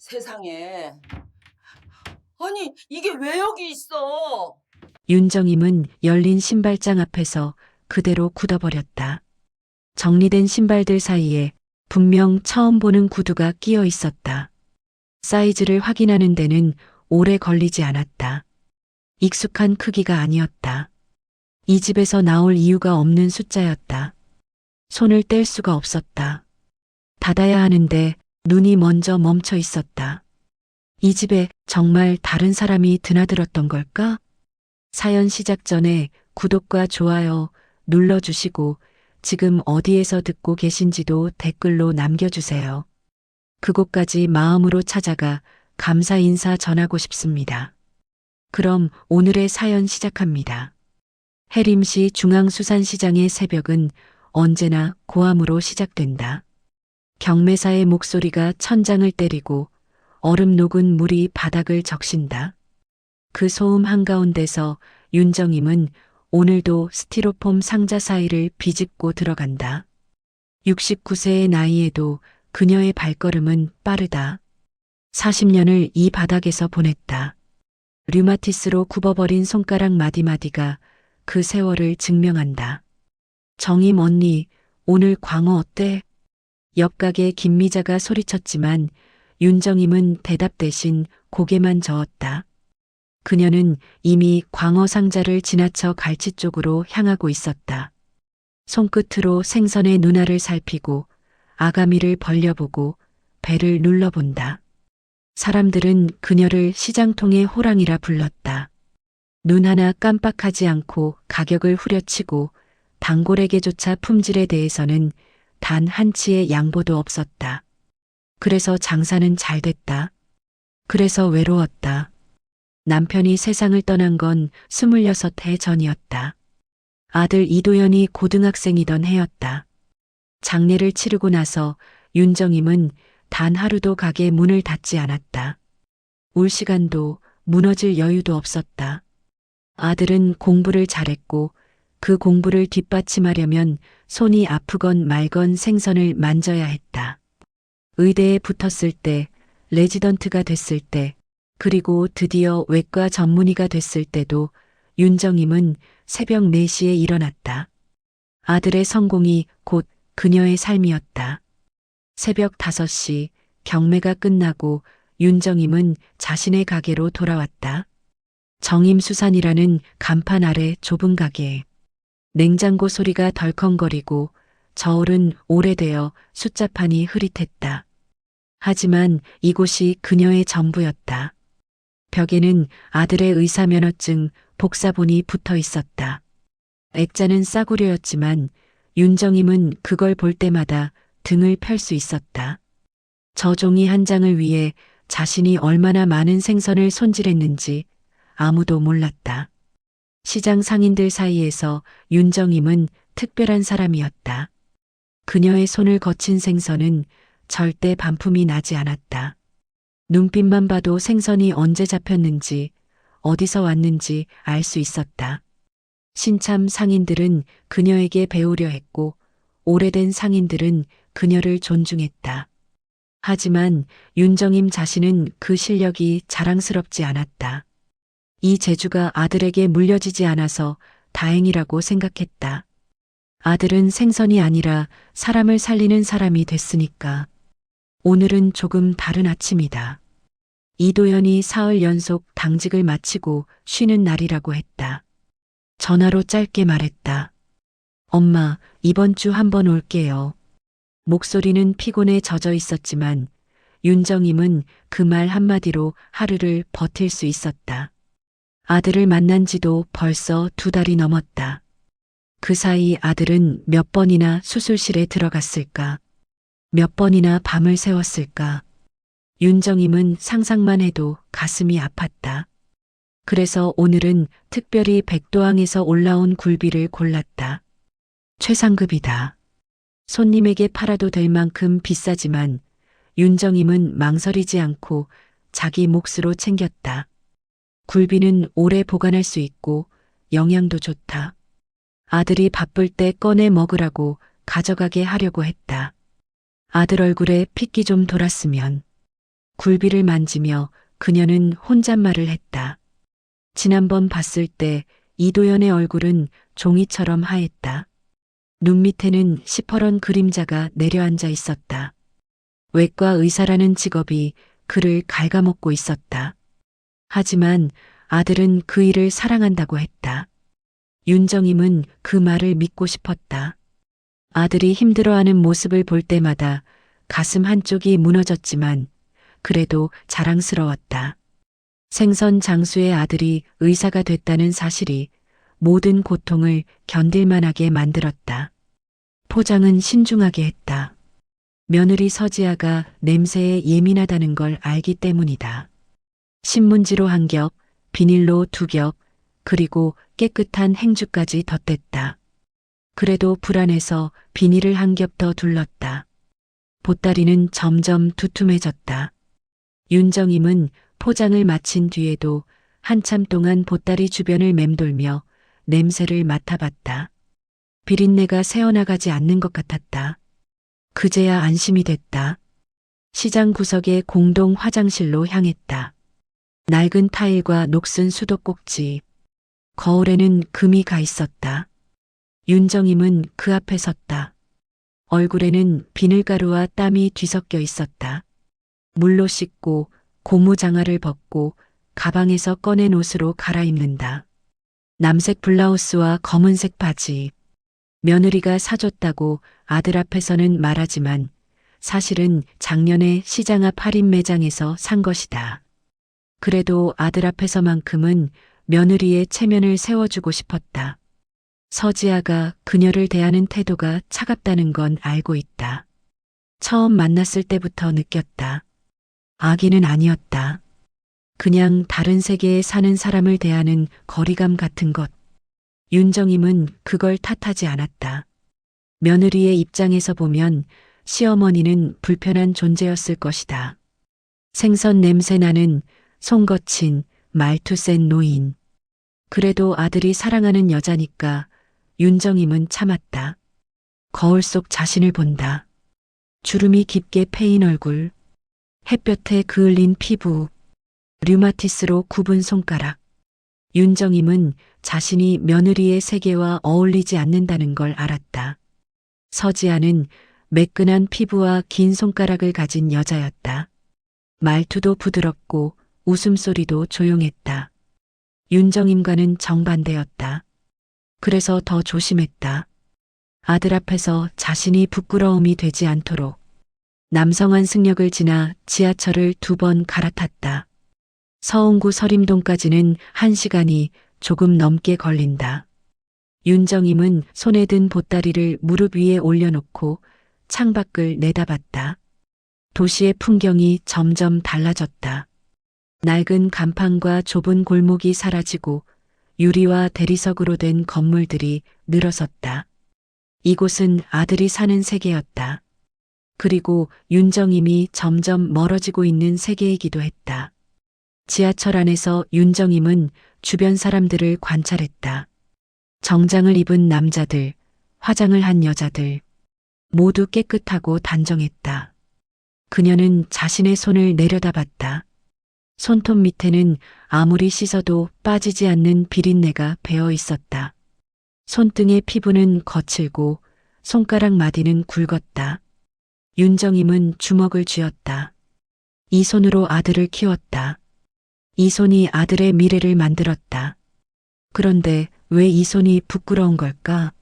세상에. 아니, 이게 왜 여기 있어? 윤정임은 열린 신발장 앞에서 그대로 굳어버렸다. 정리된 신발들 사이에 분명 처음 보는 구두가 끼어 있었다. 사이즈를 확인하는 데는 오래 걸리지 않았다. 익숙한 크기가 아니었다. 이 집에서 나올 이유가 없는 숫자였다. 손을 뗄 수가 없었다. 닫아야 하는데 눈이 먼저 멈춰 있었다. 이 집에 정말 다른 사람이 드나들었던 걸까? 사연 시작 전에 구독과 좋아요 눌러주시고 지금 어디에서 듣고 계신지도 댓글로 남겨주세요. 그곳까지 마음으로 찾아가 감사 인사 전하고 싶습니다. 그럼 오늘의 사연 시작합니다. 해림시 중앙수산시장의 새벽은 언제나 고함으로 시작된다. 경매사의 목소리가 천장을 때리고 얼음 녹은 물이 바닥을 적신다. 그 소음 한가운데서 윤정임은 오늘도 스티로폼 상자 사이를 비집고 들어간다. 69세의 나이에도 그녀의 발걸음은 빠르다. 40년을 이 바닥에서 보냈다. 류마티스로 굽어버린 손가락 마디마디가 그 세월을 증명한다. 정임 언니, 오늘 광어 어때? 옆 가게 김미자가 소리쳤지만 윤정임은 대답 대신 고개만 저었다. 그녀는 이미 광어 상자를 지나쳐 갈치 쪽으로 향하고 있었다. 손끝으로 생선의 눈알을 살피고 아가미를 벌려보고 배를 눌러본다. 사람들은 그녀를 시장통의 호랑이라 불렀다. 눈 하나 깜빡하지 않고 가격을 후려치고 단골에게조차 품질에 대해서는 단 한치의 양보도 없었다. 그래서 장사는 잘 됐다. 그래서 외로웠다. 남편이 세상을 떠난 건 26해 전이었다. 아들 이도현이 고등학생이던 해였다. 장례를 치르고 나서 윤정임은 단 하루도 가게 문을 닫지 않았다. 울 시간도 무너질 여유도 없었다. 아들은 공부를 잘했고 그 공부를 뒷받침하려면 손이 아프건 말건 생선을 만져야 했다. 의대에 붙었을 때, 레지던트가 됐을 때, 그리고 드디어 외과 전문의가 됐을 때도 윤정임은 새벽 4시에 일어났다. 아들의 성공이 곧 그녀의 삶이었다. 새벽 5시 경매가 끝나고 윤정임은 자신의 가게로 돌아왔다. 정임수산이라는 간판 아래 좁은 가게에 냉장고 소리가 덜컹거리고 저울은 오래되어 숫자판이 흐릿했다. 하지만 이곳이 그녀의 전부였다. 벽에는 아들의 의사면허증 복사본이 붙어 있었다. 액자는 싸구려였지만 윤정임은 그걸 볼 때마다 등을 펼 수 있었다. 저 종이 한 장을 위해 자신이 얼마나 많은 생선을 손질했는지 아무도 몰랐다. 시장 상인들 사이에서 윤정임은 특별한 사람이었다. 그녀의 손을 거친 생선은 절대 반품이 나지 않았다. 눈빛만 봐도 생선이 언제 잡혔는지, 어디서 왔는지 알 수 있었다. 신참 상인들은 그녀에게 배우려 했고, 오래된 상인들은 그녀를 존중했다. 하지만 윤정임 자신은 그 실력이 자랑스럽지 않았다. 이 재주가 아들에게 물려지지 않아서 다행이라고 생각했다. 아들은 생선이 아니라 사람을 살리는 사람이 됐으니까. 오늘은 조금 다른 아침이다. 이도현이 사흘 연속 당직을 마치고 쉬는 날이라고 했다. 전화로 짧게 말했다. 엄마, 이번 주 한번 올게요. 목소리는 피곤에 젖어 있었지만 윤정임은 그 말 한마디로 하루를 버틸 수 있었다. 아들을 만난 지도 벌써 2달이 넘었다. 그 사이 아들은 몇 번이나 수술실에 들어갔을까? 몇 번이나 밤을 새웠을까? 윤정임은 상상만 해도 가슴이 아팠다. 그래서 오늘은 특별히 백도항에서 올라온 굴비를 골랐다. 최상급이다. 손님에게 팔아도 될 만큼 비싸지만 윤정임은 망설이지 않고 자기 몫으로 챙겼다. 굴비는 오래 보관할 수 있고 영양도 좋다. 아들이 바쁠 때 꺼내 먹으라고 가져가게 하려고 했다. 아들 얼굴에 핏기 좀 돌았으면. 굴비를 만지며 그녀는 혼잣말을 했다. 지난번 봤을 때 이도연의 얼굴은 종이처럼 하했다. 눈 밑에는 시퍼런 그림자가 내려앉아 있었다. 외과 의사라는 직업이 그를 갉아먹고 있었다. 하지만 아들은 그 일을 사랑한다고 했다. 윤정임은 그 말을 믿고 싶었다. 아들이 힘들어하는 모습을 볼 때마다 가슴 한쪽이 무너졌지만 그래도 자랑스러웠다. 생선 장수의 아들이 의사가 됐다는 사실이 모든 고통을 견딜만하게 만들었다. 포장은 신중하게 했다. 며느리 서지아가 냄새에 예민하다는 걸 알기 때문이다. 신문지로 한 겹, 비닐로 2겹, 그리고 깨끗한 행주까지 덧댔다. 그래도 불안해서 비닐을 한 겹 더 둘렀다. 보따리는 점점 두툼해졌다. 윤정임은 포장을 마친 뒤에도 한참 동안 보따리 주변을 맴돌며 냄새를 맡아봤다. 비린내가 새어나가지 않는 것 같았다. 그제야 안심이 됐다. 시장 구석의 공동 화장실로 향했다. 낡은 타일과 녹슨 수도꼭지. 거울에는 금이 가 있었다. 윤정임은 그 앞에 섰다. 얼굴에는 비늘가루와 땀이 뒤섞여 있었다. 물로 씻고 고무장화를 벗고 가방에서 꺼낸 옷으로 갈아입는다. 남색 블라우스와 검은색 바지. 며느리가 사줬다고 아들 앞에서는 말하지만 사실은 작년에 시장 앞 할인 매장에서 산 것이다. 그래도 아들 앞에서만큼은 며느리의 체면을 세워주고 싶었다. 서지아가 그녀를 대하는 태도가 차갑다는 건 알고 있다. 처음 만났을 때부터 느꼈다. 아기는 아니었다. 그냥 다른 세계에 사는 사람을 대하는 거리감 같은 것. 윤정임은 그걸 탓하지 않았다. 며느리의 입장에서 보면 시어머니는 불편한 존재였을 것이다. 생선 냄새 나는 송 거친 말투 센 노인. 그래도 아들이 사랑하는 여자니까 윤정임은 참았다. 거울 속 자신을 본다. 주름이 깊게 패인 얼굴, 햇볕에 그을린 피부, 류마티스로 굽은 손가락. 윤정임은 자신이 며느리의 세계와 어울리지 않는다는 걸 알았다. 서지아는 매끈한 피부와 긴 손가락을 가진 여자였다. 말투도 부드럽고 웃음소리도 조용했다. 윤정임과는 정반대였다. 그래서 더 조심했다. 아들 앞에서 자신이 부끄러움이 되지 않도록. 남성환 승역을 지나 지하철을 2번 갈아탔다. 서운구 서림동까지는 1시간이 조금 넘게 걸린다. 윤정임은 손에 든 보따리를 무릎 위에 올려놓고 창밖을 내다봤다. 도시의 풍경이 점점 달라졌다. 낡은 간판과 좁은 골목이 사라지고 유리와 대리석으로 된 건물들이 늘어섰다. 이곳은 아들이 사는 세계였다. 그리고 윤정임이 점점 멀어지고 있는 세계이기도 했다. 지하철 안에서 윤정임은 주변 사람들을 관찰했다. 정장을 입은 남자들, 화장을 한 여자들, 모두 깨끗하고 단정했다. 그녀는 자신의 손을 내려다봤다. 손톱 밑에는 아무리 씻어도 빠지지 않는 비린내가 배어 있었다. 손등의 피부는 거칠고 손가락 마디는 굵었다. 윤정임은 주먹을 쥐었다. 이 손으로 아들을 키웠다. 이 손이 아들의 미래를 만들었다. 그런데 왜 이 손이 부끄러운 걸까?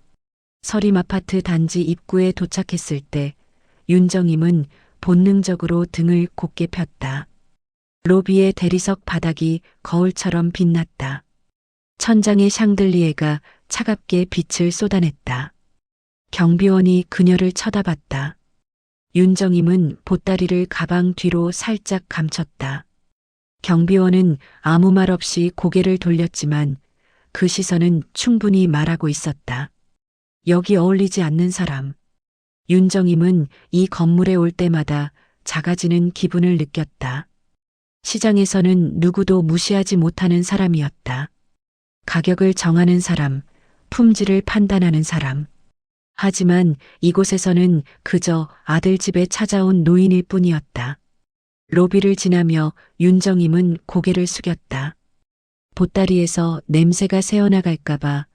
서림 아파트 단지 입구에 도착했을 때 윤정임은 본능적으로 등을 곧게 폈다. 로비의 대리석 바닥이 거울처럼 빛났다. 천장의 샹들리에가 차갑게 빛을 쏟아냈다. 경비원이 그녀를 쳐다봤다. 윤정임은 보따리를 가방 뒤로 살짝 감췄다. 경비원은 아무 말 없이 고개를 돌렸지만 그 시선은 충분히 말하고 있었다. 여기 어울리지 않는 사람. 윤정임은 이 건물에 올 때마다 작아지는 기분을 느꼈다. 시장에서는 누구도 무시하지 못하는 사람이었다. 가격을 정하는 사람, 품질을 판단하는 사람. 하지만 이곳에서는 그저 아들 집에 찾아온 노인일 뿐이었다. 로비를 지나며 윤정임은 고개를 숙였다. 보따리에서 냄새가 새어나갈까봐,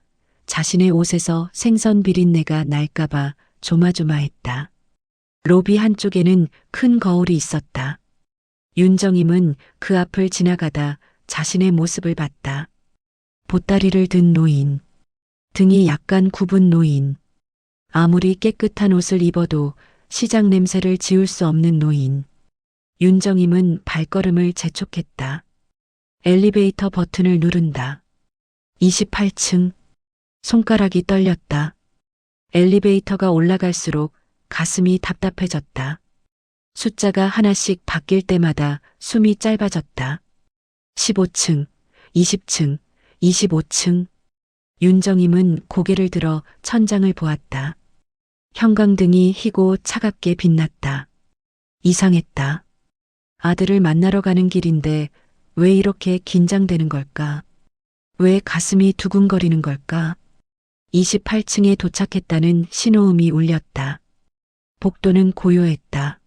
자신의 옷에서 생선 비린내가 날까봐 조마조마했다. 로비 한쪽에는 큰 거울이 있었다. 윤정임은 그 앞을 지나가다 자신의 모습을 봤다. 보따리를 든 노인, 등이 약간 굽은 노인, 아무리 깨끗한 옷을 입어도 시장 냄새를 지울 수 없는 노인. 윤정임은 발걸음을 재촉했다. 엘리베이터 버튼을 누른다. 28층. 손가락이 떨렸다. 엘리베이터가 올라갈수록 가슴이 답답해졌다. 숫자가 하나씩 바뀔 때마다 숨이 짧아졌다. 15층, 20층, 25층. 윤정임은 고개를 들어 천장을 보았다. 형광등이 희고 차갑게 빛났다. 이상했다. 아들을 만나러 가는 길인데 왜 이렇게 긴장되는 걸까? 왜 가슴이 두근거리는 걸까? 28층에 도착했다는 신호음이 울렸다. 복도는 고요했다.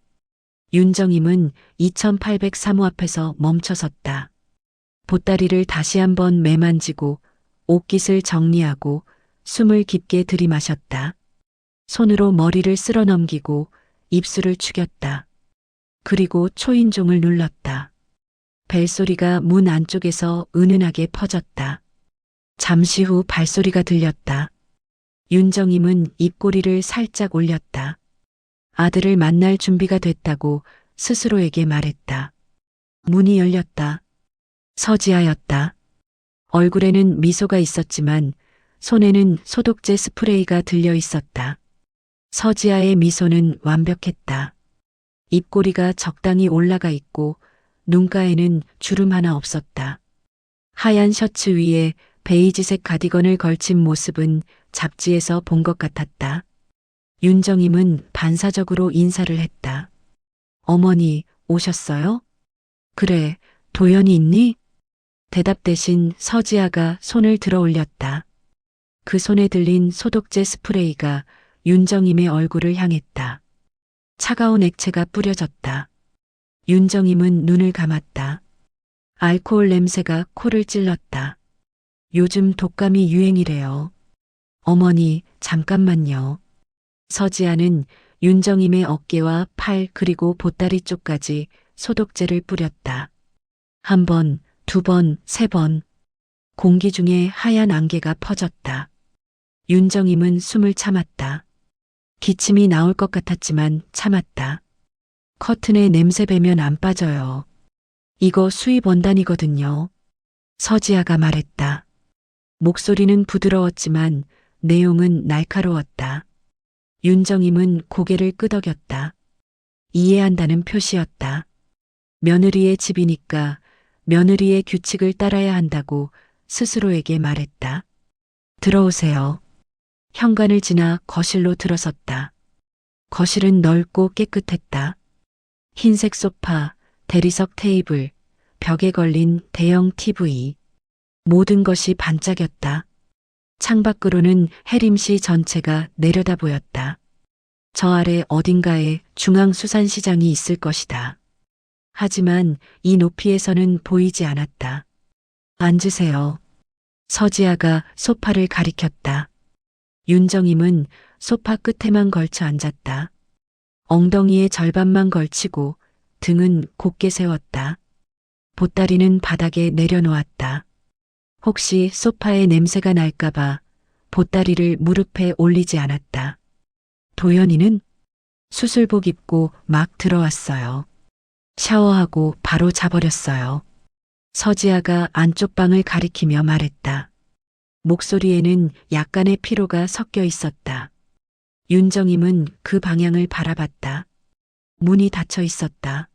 윤정임은 2803호 앞에서 멈춰섰다. 보따리를 다시 한번 매만지고 옷깃을 정리하고 숨을 깊게 들이마셨다. 손으로 머리를 쓸어 넘기고 입술을 축였다. 그리고 초인종을 눌렀다. 벨소리가 문 안쪽에서 은은하게 퍼졌다. 잠시 후 발소리가 들렸다. 윤정임은 입꼬리를 살짝 올렸다. 아들을 만날 준비가 됐다고 스스로에게 말했다. 문이 열렸다. 서지아였다. 얼굴에는 미소가 있었지만 손에는 소독제 스프레이가 들려 있었다. 서지아의 미소는 완벽했다. 입꼬리가 적당히 올라가 있고 눈가에는 주름 하나 없었다. 하얀 셔츠 위에 베이지색 가디건을 걸친 모습은 잡지에서 본 것 같았다. 윤정임은 반사적으로 인사를 했다. 어머니, 오셨어요? 그래, 도연이 있니? 대답 대신 서지아가 손을 들어 올렸다. 그 손에 들린 소독제 스프레이가 윤정임의 얼굴을 향했다. 차가운 액체가 뿌려졌다. 윤정임은 눈을 감았다. 알코올 냄새가 코를 찔렀다. 요즘 독감이 유행이래요. 어머니, 잠깐만요. 서지아는 윤정임의 어깨와 팔 그리고 보따리 쪽까지 소독제를 뿌렸다. 한 번, 두 번, 세 번. 공기 중에 하얀 안개가 퍼졌다. 윤정임은 숨을 참았다. 기침이 나올 것 같았지만 참았다. 커튼에 냄새 배면 안 빠져요. 이거 수입 원단이거든요. 서지아가 말했다. 목소리는 부드러웠지만 내용은 날카로웠다. 윤정임은 고개를 끄덕였다. 이해한다는 표시였다. 며느리의 집이니까 며느리의 규칙을 따라야 한다고 스스로에게 말했다. 들어오세요. 현관을 지나 거실로 들어섰다. 거실은 넓고 깨끗했다. 흰색 소파, 대리석 테이블, 벽에 걸린 대형 TV. 모든 것이 반짝였다. 창밖으로는 해림시 전체가 내려다 보였다. 저 아래 어딘가에 중앙수산시장이 있을 것이다. 하지만 이 높이에서는 보이지 않았다. 앉으세요. 서지아가 소파를 가리켰다. 윤정임은 소파 끝에만 걸쳐 앉았다. 엉덩이의 절반만 걸치고 등은 곧게 세웠다. 보따리는 바닥에 내려놓았다. 혹시 소파에 냄새가 날까봐 보따리를 무릎에 올리지 않았다. 도연이는 수술복 입고 막 들어왔어요. 샤워하고 바로 자버렸어요. 서지아가 안쪽 방을 가리키며 말했다. 목소리에는 약간의 피로가 섞여 있었다. 윤정임은 그 방향을 바라봤다. 문이 닫혀 있었다.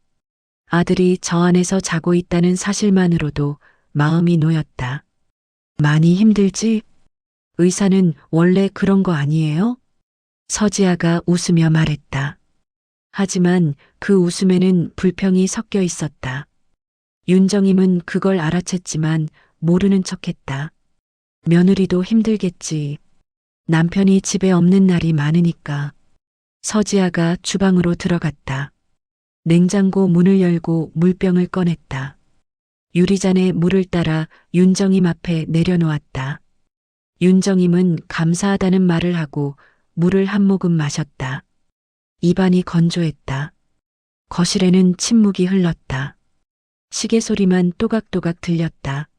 아들이 저 안에서 자고 있다는 사실만으로도 마음이 놓였다. 많이 힘들지? 의사는 원래 그런 거 아니에요? 서지아가 웃으며 말했다. 하지만 그 웃음에는 불평이 섞여 있었다. 윤정임은 그걸 알아챘지만 모르는 척했다. 며느리도 힘들겠지. 남편이 집에 없는 날이 많으니까. 서지아가 주방으로 들어갔다. 냉장고 문을 열고 물병을 꺼냈다. 유리잔에 물을 따라 윤정임 앞에 내려놓았다. 윤정임은 감사하다는 말을 하고 물을 한 모금 마셨다. 입안이 건조했다. 거실에는 침묵이 흘렀다. 시계 소리만 또각또각 들렸다.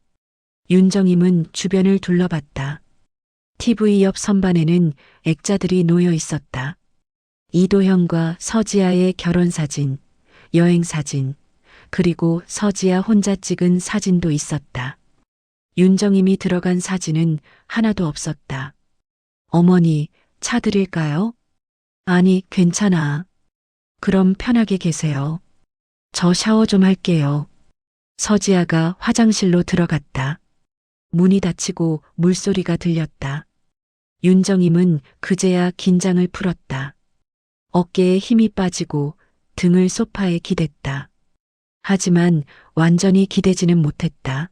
윤정임은 주변을 둘러봤다. TV 옆 선반에는 액자들이 놓여 있었다. 이도현과 서지아의 결혼사진, 여행사진, 그리고 서지아 혼자 찍은 사진도 있었다. 윤정임이 들어간 사진은 하나도 없었다. 어머니, 차 드릴까요? 아니, 괜찮아. 그럼 편하게 계세요. 저 샤워 좀 할게요. 서지아가 화장실로 들어갔다. 문이 닫히고 물소리가 들렸다. 윤정임은 그제야 긴장을 풀었다. 어깨에 힘이 빠지고 등을 소파에 기댔다. 하지만 완전히 기대지는 못했다.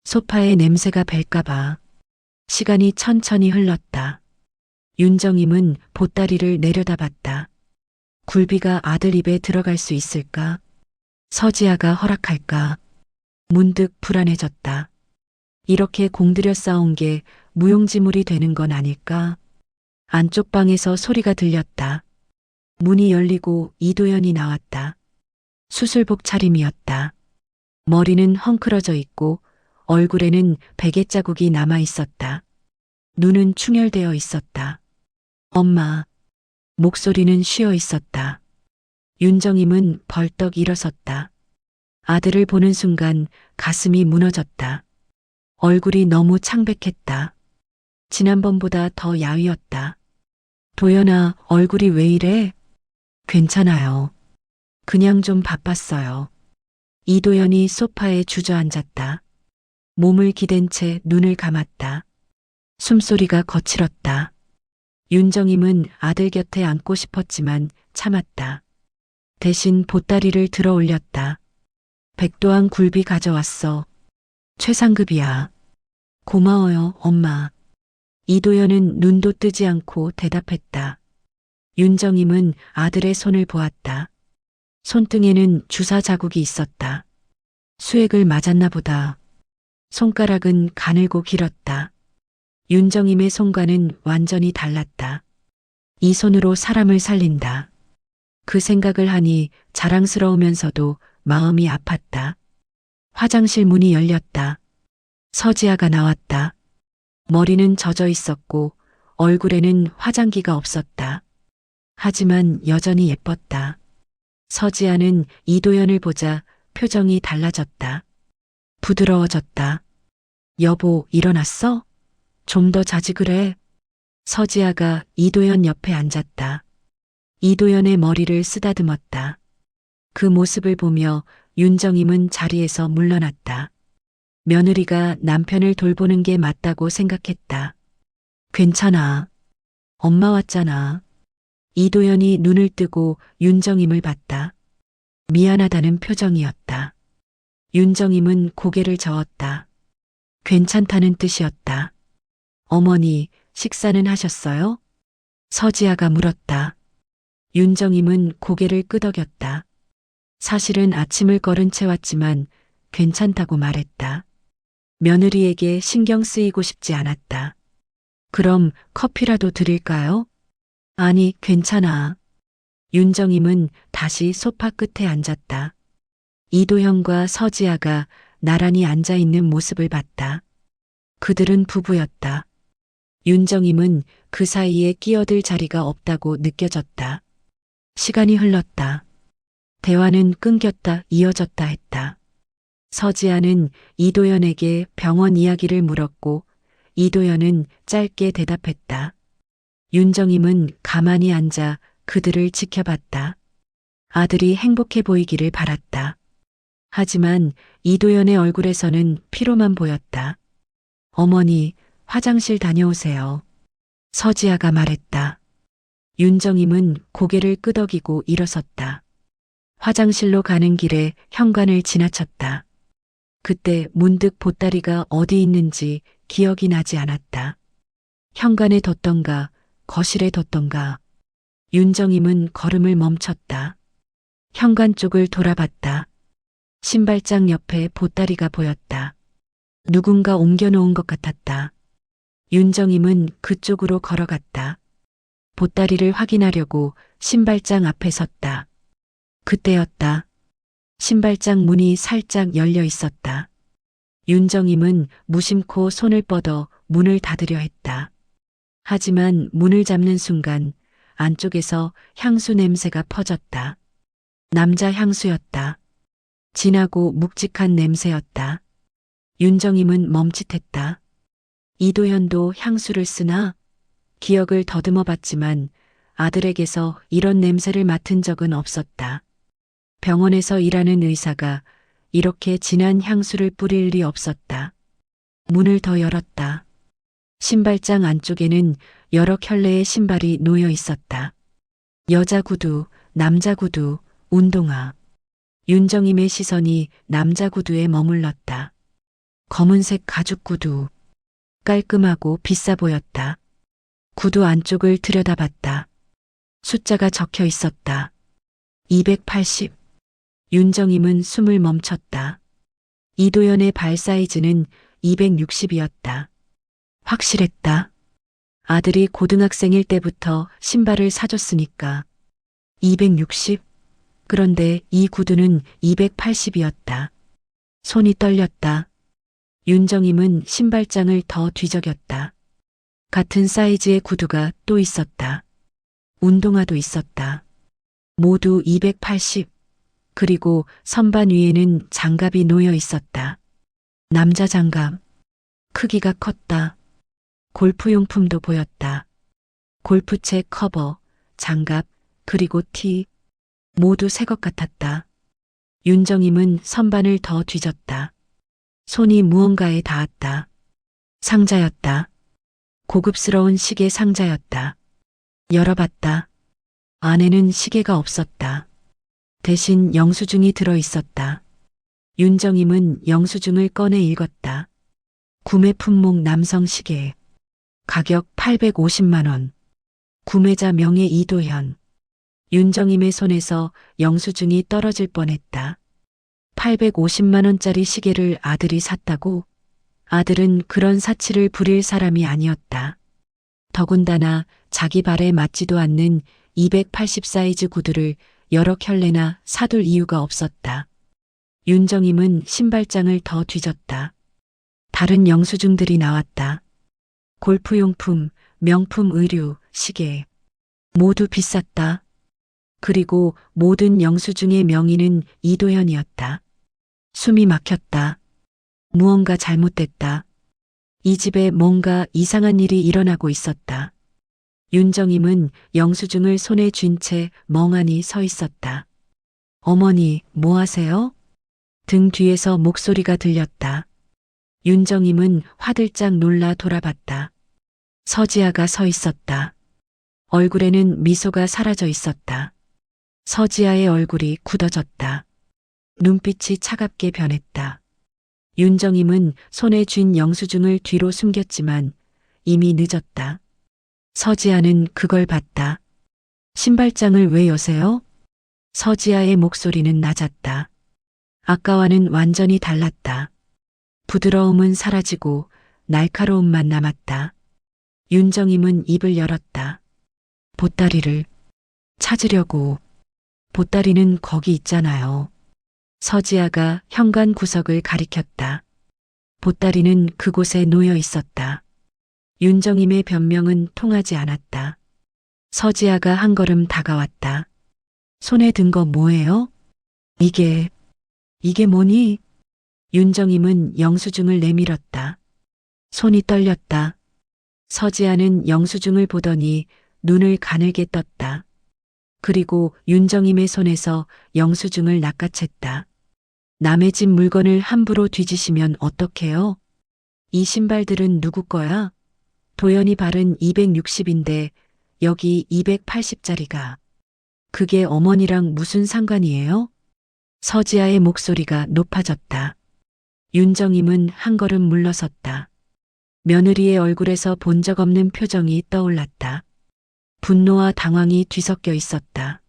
소파에 냄새가 뱄까봐. 시간이 천천히 흘렀다. 윤정임은 보따리를 내려다봤다. 굴비가 아들 입에 들어갈 수 있을까? 서지아가 허락할까? 문득 불안해졌다. 이렇게 공들여 싸운 게 무용지물이 되는 건 아닐까? 안쪽 방에서 소리가 들렸다. 문이 열리고 이도현이 나왔다. 수술복 차림이었다. 머리는 헝클어져 있고 얼굴에는 베개 자국이 남아 있었다. 눈은 충혈되어 있었다. 엄마. 목소리는 쉬어 있었다. 윤정임은 벌떡 일어섰다. 아들을 보는 순간 가슴이 무너졌다. 얼굴이 너무 창백했다. 지난번보다 더 야위었다. 도연아, 얼굴이 왜 이래? 괜찮아요. 그냥 좀 바빴어요. 이도연이 소파에 주저앉았다. 몸을 기댄 채 눈을 감았다. 숨소리가 거칠었다. 윤정임은 아들 곁에 앉고 싶었지만 참았다. 대신 보따리를 들어 올렸다. 백도한 굴비 가져왔어. 최상급이야. 고마워요, 엄마. 이도연은 눈도 뜨지 않고 대답했다. 윤정임은 아들의 손을 보았다. 손등에는 주사 자국이 있었다. 수액을 맞았나 보다. 손가락은 가늘고 길었다. 윤정임의 손과는 완전히 달랐다. 이 손으로 사람을 살린다. 그 생각을 하니 자랑스러우면서도 마음이 아팠다. 화장실 문이 열렸다. 서지아가 나왔다. 머리는 젖어 있었고 얼굴에는 화장기가 없었다. 하지만 여전히 예뻤다. 서지아는 이도연을 보자 표정이 달라졌다. 부드러워졌다. 여보, 일어났어? 좀 더 자지 그래. 서지아가 이도연 옆에 앉았다. 이도연의 머리를 쓰다듬었다. 그 모습을 보며 윤정임은 자리에서 물러났다. 며느리가 남편을 돌보는 게 맞다고 생각했다. 괜찮아. 엄마 왔잖아. 이도연이 눈을 뜨고 윤정임을 봤다. 미안하다는 표정이었다. 윤정임은 고개를 저었다. 괜찮다는 뜻이었다. 어머니, 식사는 하셨어요? 서지아가 물었다. 윤정임은 고개를 끄덕였다. 사실은 아침을 거른 채 왔지만 괜찮다고 말했다. 며느리에게 신경 쓰이고 싶지 않았다. 그럼 커피라도 드릴까요? 아니, 괜찮아. 윤정임은 다시 소파 끝에 앉았다. 이도현과 서지아가 나란히 앉아 있는 모습을 봤다. 그들은 부부였다. 윤정임은 그 사이에 끼어들 자리가 없다고 느껴졌다. 시간이 흘렀다. 대화는 끊겼다 이어졌다 했다. 서지아는 이도현에게 병원 이야기를 물었고 이도현은 짧게 대답했다. 윤정임은 가만히 앉아 그들을 지켜봤다. 아들이 행복해 보이기를 바랐다. 하지만 이도현의 얼굴에서는 피로만 보였다. 어머니, 화장실 다녀오세요. 서지아가 말했다. 윤정임은 고개를 끄덕이고 일어섰다. 화장실로 가는 길에 현관을 지나쳤다. 그때 문득 보따리가 어디 있는지 기억이 나지 않았다. 현관에 뒀던가, 거실에 뒀던가. 윤정임은 걸음을 멈췄다. 현관 쪽을 돌아봤다. 신발장 옆에 보따리가 보였다. 누군가 옮겨놓은 것 같았다. 윤정임은 그쪽으로 걸어갔다. 보따리를 확인하려고 신발장 앞에 섰다. 그때였다. 신발장 문이 살짝 열려 있었다. 윤정임은 무심코 손을 뻗어 문을 닫으려 했다. 하지만 문을 잡는 순간 안쪽에서 향수 냄새가 퍼졌다. 남자 향수였다. 진하고 묵직한 냄새였다. 윤정임은 멈칫했다. 이도현도 향수를 쓰나? 기억을 더듬어 봤지만 아들에게서 이런 냄새를 맡은 적은 없었다. 병원에서 일하는 의사가 이렇게 진한 향수를 뿌릴 리 없었다. 문을 더 열었다. 신발장 안쪽에는 여러 켤레의 신발이 놓여 있었다. 여자 구두, 남자 구두, 운동화. 윤정임의 시선이 남자 구두에 머물렀다. 검은색 가죽 구두. 깔끔하고 비싸 보였다. 구두 안쪽을 들여다봤다. 숫자가 적혀 있었다. 280. 윤정임은 숨을 멈췄다. 이도현의 발 사이즈는 260이었다. 확실했다. 아들이 고등학생일 때부터 신발을 사줬으니까. 260. 그런데 이 구두는 280이었다. 손이 떨렸다. 윤정임은 신발장을 더 뒤적였다. 같은 사이즈의 구두가 또 있었다. 운동화도 있었다. 모두 280. 그리고 선반 위에는 장갑이 놓여 있었다. 남자 장갑. 크기가 컸다. 골프용품도 보였다. 골프채 커버, 장갑, 그리고 티. 모두 새 것 같았다. 윤정임은 선반을 더 뒤졌다. 손이 무언가에 닿았다. 상자였다. 고급스러운 시계 상자였다. 열어봤다. 안에는 시계가 없었다. 대신 영수증이 들어 있었다. 윤정임은 영수증을 꺼내 읽었다. 구매 품목 남성 시계. 가격 850만 원. 구매자 명예 이도현. 윤정임의 손에서 영수증이 떨어질 뻔했다. 850만 원짜리 시계를 아들이 샀다고? 아들은 그런 사치를 부릴 사람이 아니었다. 더군다나 자기 발에 맞지도 않는 280 사이즈 구두를 여러 켤레나 사둘 이유가 없었다. 윤정임은 신발장을 더 뒤졌다. 다른 영수증들이 나왔다. 골프용품, 명품 의류, 시계. 모두 비쌌다. 그리고 모든 영수증의 명의는 이도현이었다. 숨이 막혔다. 무언가 잘못됐다. 이 집에 뭔가 이상한 일이 일어나고 있었다. 윤정임은 영수증을 손에 쥔 채 멍하니 서 있었다. 어머니, 뭐 하세요? 등 뒤에서 목소리가 들렸다. 윤정임은 화들짝 놀라 돌아봤다. 서지아가 서 있었다. 얼굴에는 미소가 사라져 있었다. 서지아의 얼굴이 굳어졌다. 눈빛이 차갑게 변했다. 윤정임은 손에 쥔 영수증을 뒤로 숨겼지만 이미 늦었다. 서지아는 그걸 봤다. 신발장을 왜 여세요? 서지아의 목소리는 낮았다. 아까와는 완전히 달랐다. 부드러움은 사라지고 날카로움만 남았다. 윤정임은 입을 열었다. 보따리를 찾으려고. 보따리는 거기 있잖아요. 서지아가 현관 구석을 가리켰다. 보따리는 그곳에 놓여 있었다. 윤정임의 변명은 통하지 않았다. 서지아가 한 걸음 다가왔다. 손에 든 거 뭐예요? 이게 뭐니? 윤정임은 영수증을 내밀었다. 손이 떨렸다. 서지아는 영수증을 보더니 눈을 가늘게 떴다. 그리고 윤정임의 손에서 영수증을 낚아챘다. 남의 집 물건을 함부로 뒤지시면 어떡해요? 이 신발들은 누구 거야? 도연이 발은 260인데 여기 280짜리가. 그게 어머니랑 무슨 상관이에요? 서지아의 목소리가 높아졌다. 윤정임은 한 걸음 물러섰다. 며느리의 얼굴에서 본 적 없는 표정이 떠올랐다. 분노와 당황이 뒤섞여 있었다.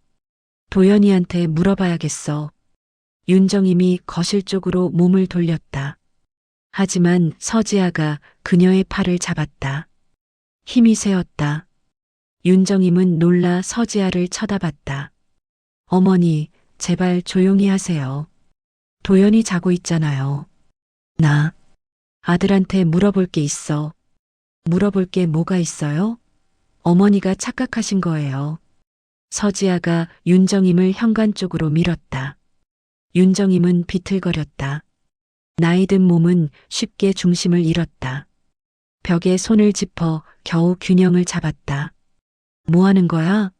도연이한테 물어봐야겠어. 윤정임이 거실 쪽으로 몸을 돌렸다. 하지만 서지아가 그녀의 팔을 잡았다. 힘이 세었다. 윤정임은 놀라 서지아를 쳐다봤다. 어머니, 제발 조용히 하세요. 도연이 자고 있잖아요. 나 아들한테 물어볼 게 있어. 물어볼 게 뭐가 있어요? 어머니가 착각하신 거예요. 서지아가 윤정임을 현관 쪽으로 밀었다. 윤정임은 비틀거렸다. 나이 든 몸은 쉽게 중심을 잃었다. 벽에 손을 짚어 겨우 균형을 잡았다. 뭐 하는 거야?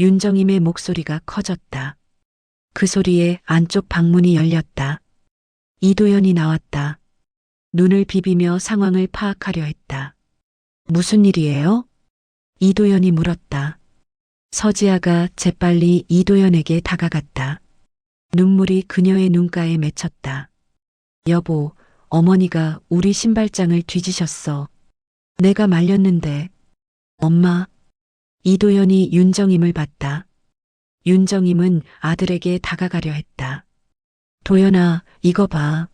윤정임의 목소리가 커졌다. 그 소리에 안쪽 방문이 열렸다. 이도연이 나왔다. 눈을 비비며 상황을 파악하려 했다. 무슨 일이에요? 이도연이 물었다. 서지아가 재빨리 이도연에게 다가갔다. 눈물이 그녀의 눈가에 맺혔다. 여보, 어머니가 우리 신발장을 뒤지셨어. 내가 말렸는데. 엄마. 이도연이 윤정임을 봤다. 윤정임은 아들에게 다가가려 했다. 도연아, 이거 봐.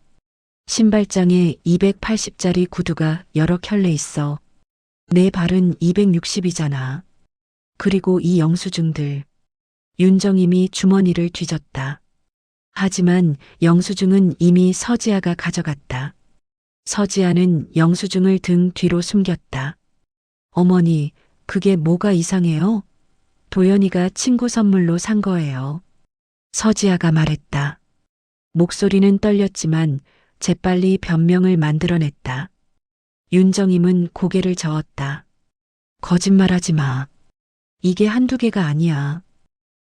신발장에 280짜리 구두가 여러 켤레 있어. 내 발은 260이잖아. 그리고 이 영수증들. 윤정임이 주머니를 뒤졌다. 하지만 영수증은 이미 서지아가 가져갔다. 서지아는 영수증을 등 뒤로 숨겼다. 어머니, 그게 뭐가 이상해요? 도연이가 친구 선물로 산 거예요. 서지아가 말했다. 목소리는 떨렸지만 재빨리 변명을 만들어냈다. 윤정임은 고개를 저었다. 거짓말하지 마. 이게 한두 개가 아니야.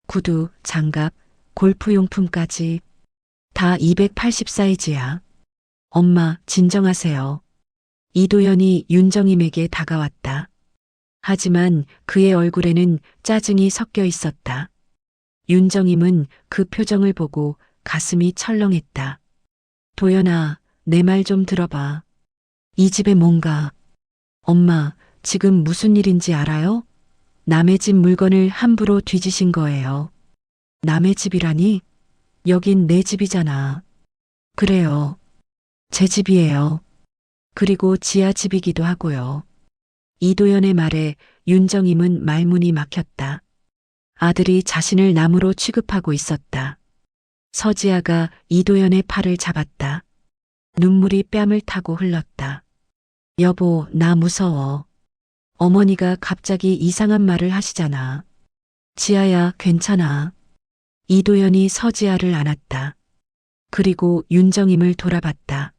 구두, 장갑, 골프용품까지 다 280 사이즈야. 엄마, 진정하세요. 이도연이 윤정임에게 다가왔다. 하지만 그의 얼굴에는 짜증이 섞여 있었다. 윤정임은 그 표정을 보고 가슴이 철렁했다. 도연아, 내 말 좀 들어봐. 이 집에 뭔가. 엄마, 지금 무슨 일인지 알아요? 남의 집 물건을 함부로 뒤지신 거예요. 남의 집이라니? 여긴 내 집이잖아. 그래요. 제 집이에요. 그리고 지하 집이기도 하고요. 이도연의 말에 윤정임은 말문이 막혔다. 아들이 자신을 남으로 취급하고 있었다. 서지아가 이도연의 팔을 잡았다. 눈물이 뺨을 타고 흘렀다. 여보, 나 무서워. 어머니가 갑자기 이상한 말을 하시잖아. 지아야, 괜찮아. 이도연이 서지아를 안았다. 그리고 윤정임을 돌아봤다.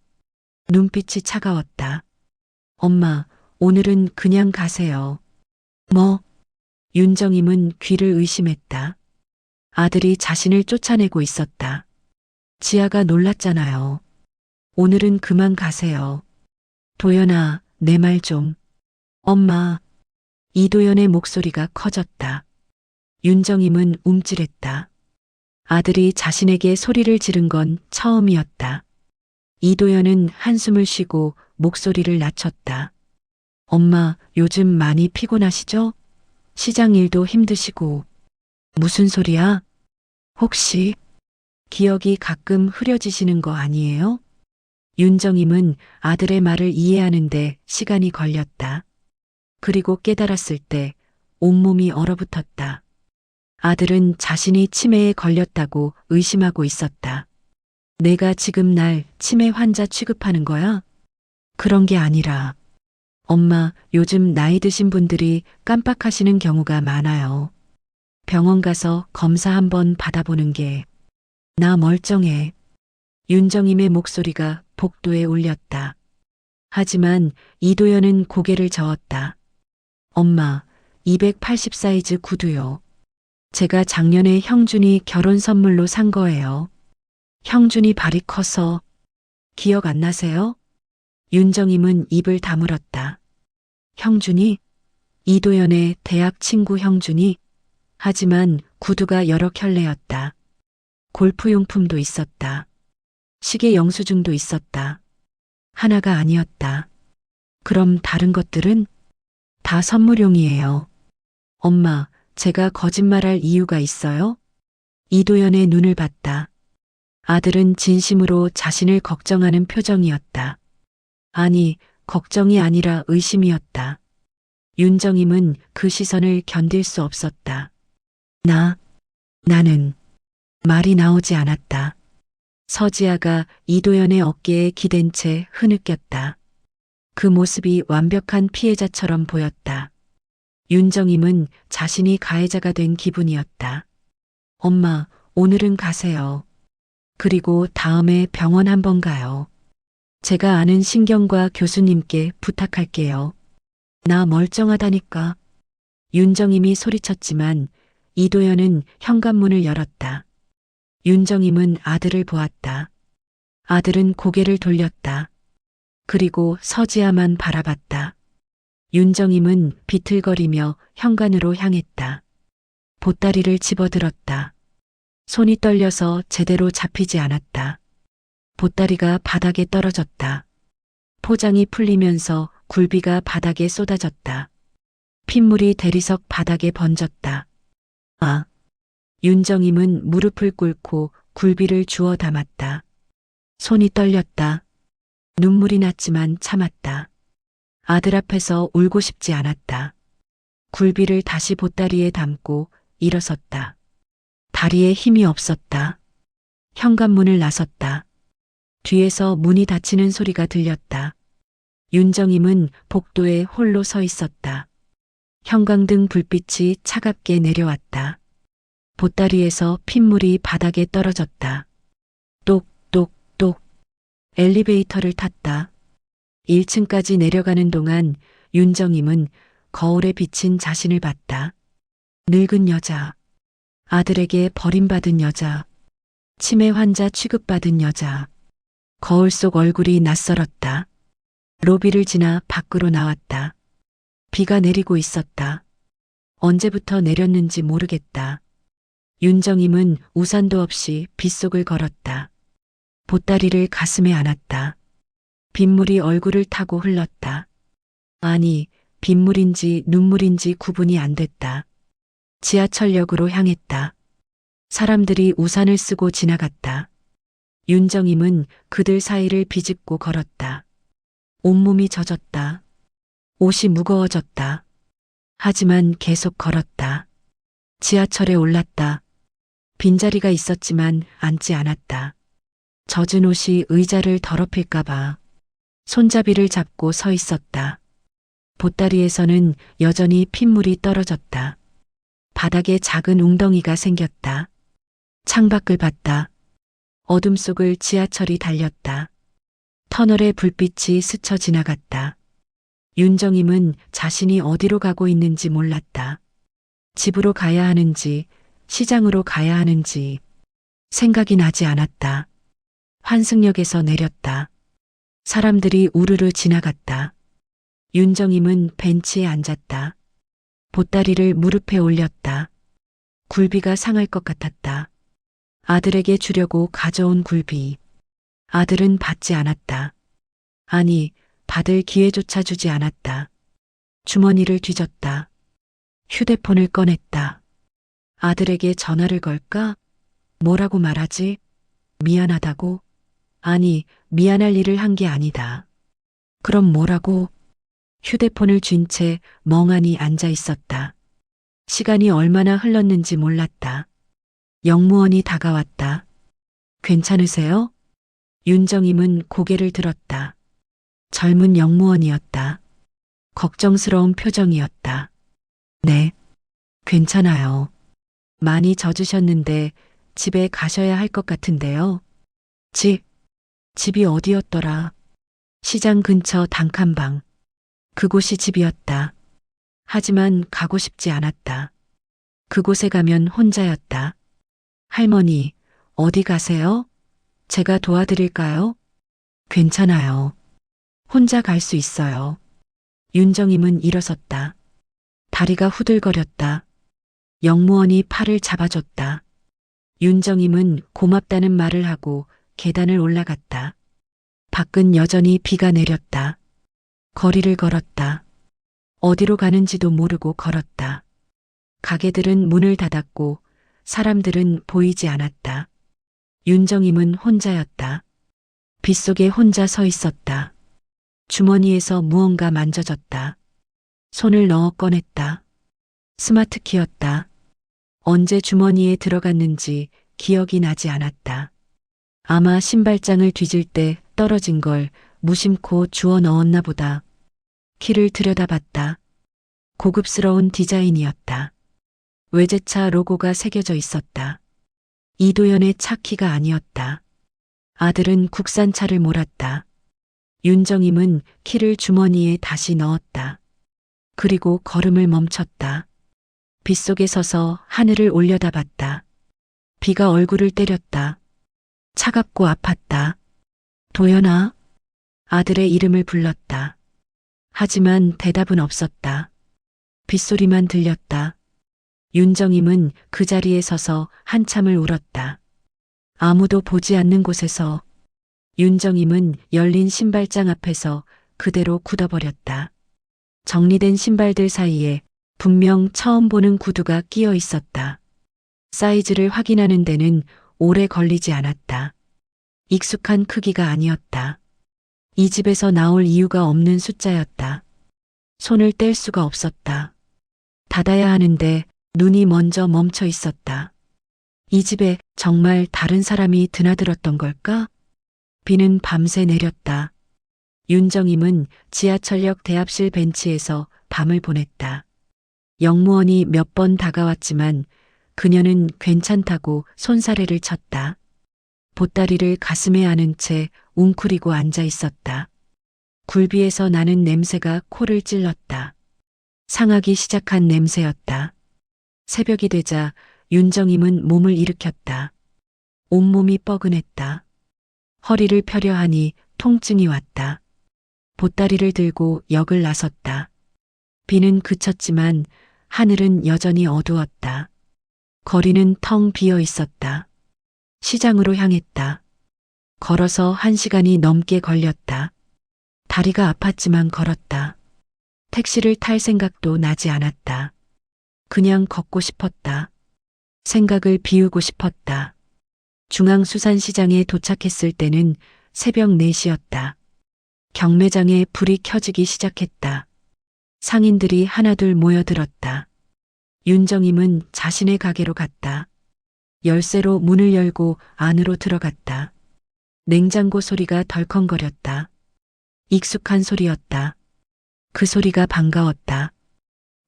눈빛이 차가웠다. 엄마, 오늘은 그냥 가세요. 뭐? 윤정임은 귀를 의심했다. 아들이 자신을 쫓아내고 있었다. 지아가 놀랐잖아요. 오늘은 그만 가세요. 도연아, 내 말 좀. 엄마. 이도연의 목소리가 커졌다. 윤정임은 움찔했다. 아들이 자신에게 소리를 지른 건 처음이었다. 이도연은 한숨을 쉬고 목소리를 낮췄다. 엄마, 요즘 많이 피곤하시죠? 시장 일도 힘드시고. 무슨 소리야? 혹시 기억이 가끔 흐려지시는 거 아니에요? 윤정임은 아들의 말을 이해하는데 시간이 걸렸다. 그리고 깨달았을 때 온몸이 얼어붙었다. 아들은 자신이 치매에 걸렸다고 의심하고 있었다. 내가 지금 날 치매 환자 취급하는 거야? 그런 게 아니라, 엄마, 요즘 나이 드신 분들이 깜빡하시는 경우가 많아요. 병원 가서 검사 한번 받아보는 게. 나 멀쩡해. 윤정임의 목소리가 복도에 울렸다. 하지만 이도연은 고개를 저었다. 엄마, 280 사이즈 구두요. 제가 작년에 형준이 결혼 선물로 산 거예요. 형준이 발이 커서. 기억 안 나세요? 윤정임은 입을 다물었다. 형준이? 이도연의 대학 친구 형준이? 하지만 구두가 여러 켤레였다. 골프용품도 있었다. 시계 영수증도 있었다. 하나가 아니었다. 그럼 다른 것들은? 다 선물용이에요. 엄마, 제가 거짓말할 이유가 있어요? 이도연의 눈을 봤다. 아들은 진심으로 자신을 걱정하는 표정이었다. 아니, 걱정이 아니라 의심이었다. 윤정임은 그 시선을 견딜 수 없었다. 나는 말이 나오지 않았다. 서지아가 이도연의 어깨에 기댄 채 흐느꼈다. 그 모습이 완벽한 피해자처럼 보였다. 윤정임은 자신이 가해자가 된 기분이었다. 엄마, 오늘은 가세요. 그리고 다음에 병원 한번 가요. 제가 아는 신경과 교수님께 부탁할게요. 나 멀쩡하다니까. 윤정임이 소리쳤지만 이도연은 현관문을 열었다. 윤정임은 아들을 보았다. 아들은 고개를 돌렸다. 그리고 서지아만 바라봤다. 윤정임은 비틀거리며 현관으로 향했다. 보따리를 집어들었다. 손이 떨려서 제대로 잡히지 않았다. 보따리가 바닥에 떨어졌다. 포장이 풀리면서 굴비가 바닥에 쏟아졌다. 핏물이 대리석 바닥에 번졌다. 윤정임은 무릎을 꿇고 굴비를 주워 담았다. 손이 떨렸다. 눈물이 났지만 참았다. 아들 앞에서 울고 싶지 않았다. 굴비를 다시 보따리에 담고 일어섰다. 다리에 힘이 없었다. 현관문을 나섰다. 뒤에서 문이 닫히는 소리가 들렸다. 윤정임은 복도에 홀로 서 있었다. 형광등 불빛이 차갑게 내려왔다. 보따리에서 핏물이 바닥에 떨어졌다. 똑똑똑. 엘리베이터를 탔다. 1층까지 내려가는 동안 윤정임은 거울에 비친 자신을 봤다. 늙은 여자. 아들에게 버림받은 여자. 치매 환자 취급받은 여자. 거울 속 얼굴이 낯설었다. 로비를 지나 밖으로 나왔다. 비가 내리고 있었다. 언제부터 내렸는지 모르겠다. 윤정임은 우산도 없이 빗속을 걸었다. 보따리를 가슴에 안았다. 빗물이 얼굴을 타고 흘렀다. 아니, 빗물인지 눈물인지 구분이 안 됐다. 지하철역으로 향했다. 사람들이 우산을 쓰고 지나갔다. 윤정임은 그들 사이를 비집고 걸었다. 온몸이 젖었다. 옷이 무거워졌다. 하지만 계속 걸었다. 지하철에 올랐다. 빈자리가 있었지만 앉지 않았다. 젖은 옷이 의자를 더럽힐까봐 손잡이를 잡고 서 있었다. 보따리에서는 여전히 핏물이 떨어졌다. 바닥에 작은 웅덩이가 생겼다. 창밖을 봤다. 어둠 속을 지하철이 달렸다. 터널의 불빛이 스쳐 지나갔다. 윤정임은 자신이 어디로 가고 있는지 몰랐다. 집으로 가야 하는지, 시장으로 가야 하는지 생각이 나지 않았다. 환승역에서 내렸다. 사람들이 우르르 지나갔다. 윤정임은 벤치에 앉았다. 보따리를 무릎에 올렸다. 굴비가 상할 것 같았다. 아들에게 주려고 가져온 굴비. 아들은 받지 않았다. 아니, 받을 기회조차 주지 않았다. 주머니를 뒤졌다. 휴대폰을 꺼냈다. 아들에게 전화를 걸까? 뭐라고 말하지? 미안하다고? 아니, 미안할 일을 한 게 아니다. 그럼 뭐라고? 휴대폰을 쥔 채 멍하니 앉아 있었다. 시간이 얼마나 흘렀는지 몰랐다. 영무원이 다가왔다. 괜찮으세요? 윤정임은 고개를 들었다. 젊은 영무원이었다. 걱정스러운 표정이었다. 네, 괜찮아요. 많이 젖으셨는데 집에 가셔야 할 것 같은데요. 집이 어디였더라? 시장 근처 단칸방. 그곳이 집이었다. 하지만 가고 싶지 않았다. 그곳에 가면 혼자였다. 할머니, 어디 가세요? 제가 도와드릴까요? 괜찮아요. 혼자 갈 수 있어요. 윤정임은 일어섰다. 다리가 후들거렸다. 영무원이 팔을 잡아줬다. 윤정임은 고맙다는 말을 하고 계단을 올라갔다. 밖은 여전히 비가 내렸다. 거리를 걸었다. 어디로 가는지도 모르고 걸었다. 가게들은 문을 닫았고 사람들은 보이지 않았다. 윤정임은 혼자였다. 빗속에 혼자 서 있었다. 주머니에서 무언가 만져졌다. 손을 넣어 꺼냈다. 스마트키였다. 언제 주머니에 들어갔는지 기억이 나지 않았다. 아마 신발장을 뒤질 때 떨어진 걸 무심코 주워 넣었나 보다. 키를 들여다봤다. 고급스러운 디자인이었다. 외제차 로고가 새겨져 있었다. 이도연의 차 키가 아니었다. 아들은 국산차를 몰았다. 윤정임은 키를 주머니에 다시 넣었다. 그리고 걸음을 멈췄다. 빗속에 서서 하늘을 올려다봤다. 비가 얼굴을 때렸다. 차갑고 아팠다. 도연아. 아들의 이름을 불렀다. 하지만 대답은 없었다. 빗소리만 들렸다. 윤정임은 그 자리에 서서 한참을 울었다. 아무도 보지 않는 곳에서 윤정임은 열린 신발장 앞에서 그대로 굳어버렸다. 정리된 신발들 사이에 분명 처음 보는 구두가 끼어 있었다. 사이즈를 확인하는 데는 오래 걸리지 않았다. 익숙한 크기가 아니었다. 이 집에서 나올 이유가 없는 숫자였다. 손을 뗄 수가 없었다. 닫아야 하는데 눈이 먼저 멈춰 있었다. 이 집에 정말 다른 사람이 드나들었던 걸까? 비는 밤새 내렸다. 윤정임은 지하철역 대합실 벤치에서 밤을 보냈다. 영무원이 몇 번 다가왔지만 그녀는 괜찮다고 손사래를 쳤다. 보따리를 가슴에 안은 채 웅크리고 앉아 있었다. 굴비에서 나는 냄새가 코를 찔렀다. 상하기 시작한 냄새였다. 새벽이 되자 윤정임은 몸을 일으켰다. 온몸이 뻐근했다. 허리를 펴려 하니 통증이 왔다. 보따리를 들고 역을 나섰다. 비는 그쳤지만 하늘은 여전히 어두웠다. 거리는 텅 비어 있었다. 시장으로 향했다. 걸어서 1시간이 넘게 걸렸다. 다리가 아팠지만 걸었다. 택시를 탈 생각도 나지 않았다. 그냥 걷고 싶었다. 생각을 비우고 싶었다. 중앙수산시장에 도착했을 때는 새벽 4시였다. 경매장에 불이 켜지기 시작했다. 상인들이 하나둘 모여들었다. 윤정임은 자신의 가게로 갔다. 열쇠로 문을 열고 안으로 들어갔다. 냉장고 소리가 덜컹거렸다. 익숙한 소리였다. 그 소리가 반가웠다.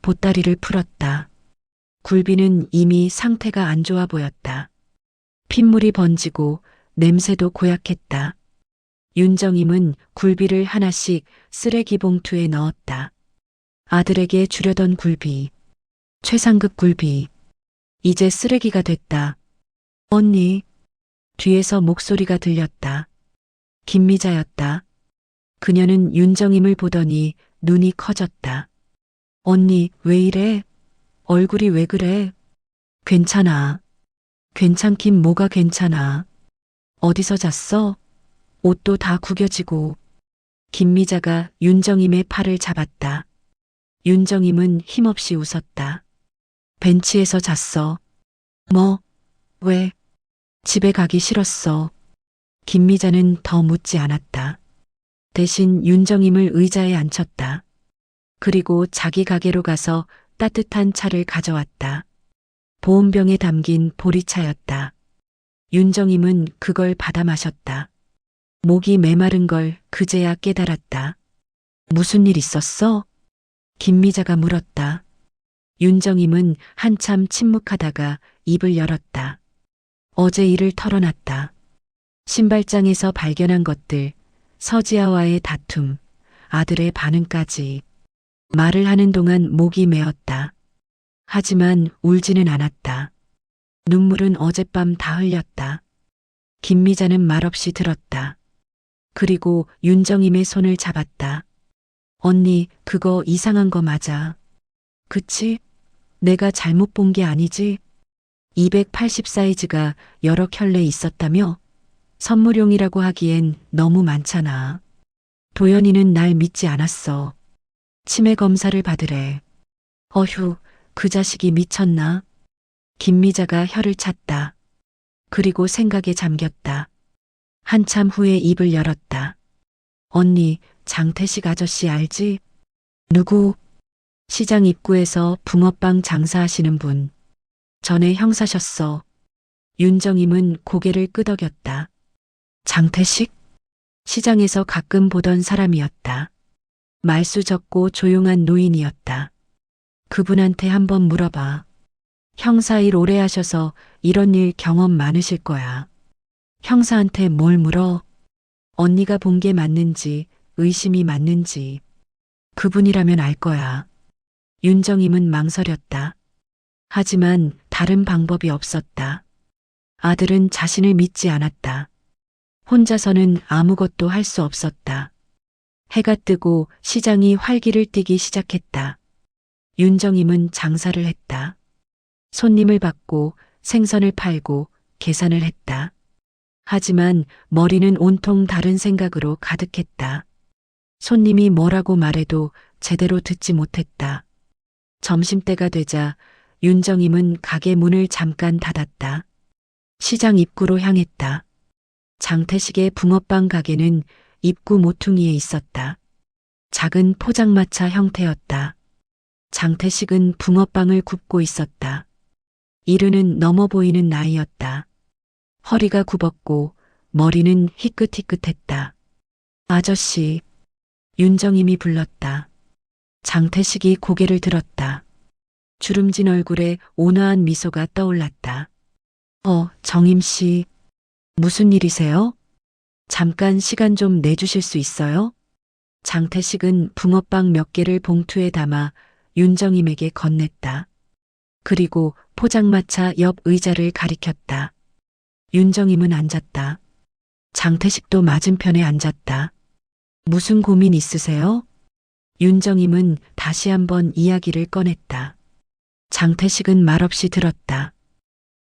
보따리를 풀었다. 굴비는 이미 상태가 안 좋아 보였다. 핏물이 번지고 냄새도 고약했다. 윤정임은 굴비를 하나씩 쓰레기 봉투에 넣었다. 아들에게 주려던 굴비. 최상급 굴비. 이제 쓰레기가 됐다. 언니. 뒤에서 목소리가 들렸다. 김미자였다. 그녀는 윤정임을 보더니 눈이 커졌다. 언니, 왜 이래? 얼굴이 왜 그래? 괜찮아. 괜찮긴 뭐가 괜찮아. 어디서 잤어? 옷도 다 구겨지고. 김미자가 윤정임의 팔을 잡았다. 윤정임은 힘없이 웃었다. 벤치에서 잤어. 뭐? 왜? 집에 가기 싫었어. 김미자는 더 묻지 않았다. 대신 윤정임을 의자에 앉혔다. 그리고 자기 가게로 가서 따뜻한 차를 가져왔다. 보온병에 담긴 보리차였다. 윤정임은 그걸 받아 마셨다. 목이 메마른 걸 그제야 깨달았다. 무슨 일 있었어? 김미자가 물었다. 윤정임은 한참 침묵하다가 입을 열었다. 어제 일을 털어놨다. 신발장에서 발견한 것들, 서지아와의 다툼, 아들의 반응까지. 말을 하는 동안 목이 메었다. 하지만 울지는 않았다. 눈물은 어젯밤 다 흘렸다. 김미자는 말없이 들었다. 그리고 윤정임의 손을 잡았다. 언니, 그거 이상한 거 맞아. 그치? 내가 잘못 본 게 아니지? 280 사이즈가 여러 켤레 있었다며? 선물용이라고 하기엔 너무 많잖아. 도연이는 날 믿지 않았어. 치매 검사를 받으래. 어휴, 그 자식이 미쳤나? 김미자가 혀를 찼다. 그리고 생각에 잠겼다. 한참 후에 입을 열었다. 언니, 장태식 아저씨 알지? 누구? 시장 입구에서 붕어빵 장사하시는 분. 전에 형사셨어. 윤정임은 고개를 끄덕였다. 장태식? 시장에서 가끔 보던 사람이었다. 말수 적고 조용한 노인이었다. 그분한테 한번 물어봐. 형사 일 오래 하셔서 이런 일 경험 많으실 거야. 형사한테 뭘 물어? 언니가 본 게 맞는지, 의심이 맞는지. 그분이라면 알 거야. 윤정임은 망설였다. 하지만 다른 방법이 없었다. 아들은 자신을 믿지 않았다. 혼자서는 아무것도 할 수 없었다. 해가 뜨고 시장이 활기를 띠기 시작했다. 윤정임은 장사를 했다. 손님을 받고 생선을 팔고 계산을 했다. 하지만 머리는 온통 다른 생각으로 가득했다. 손님이 뭐라고 말해도 제대로 듣지 못했다. 점심때가 되자 윤정임은 가게 문을 잠깐 닫았다. 시장 입구로 향했다. 장태식의 붕어빵 가게는 입구 모퉁이에 있었다. 작은 포장마차 형태였다. 장태식은 붕어빵을 굽고 있었다. 이르는 넘어 보이는 나이였다. 허리가 굽었고 머리는 희끗희끗했다. 아저씨, 윤정임이 불렀다. 장태식이 고개를 들었다. 주름진 얼굴에 온화한 미소가 떠올랐다. 정임 씨, 무슨 일이세요? 잠깐 시간 좀 내주실 수 있어요? 장태식은 붕어빵 몇 개를 봉투에 담아 윤정임에게 건넸다. 그리고 포장마차 옆 의자를 가리켰다. 윤정임은 앉았다. 장태식도 맞은편에 앉았다. 무슨 고민 있으세요? 윤정임은 다시 한번 이야기를 꺼냈다. 장태식은 말없이 들었다.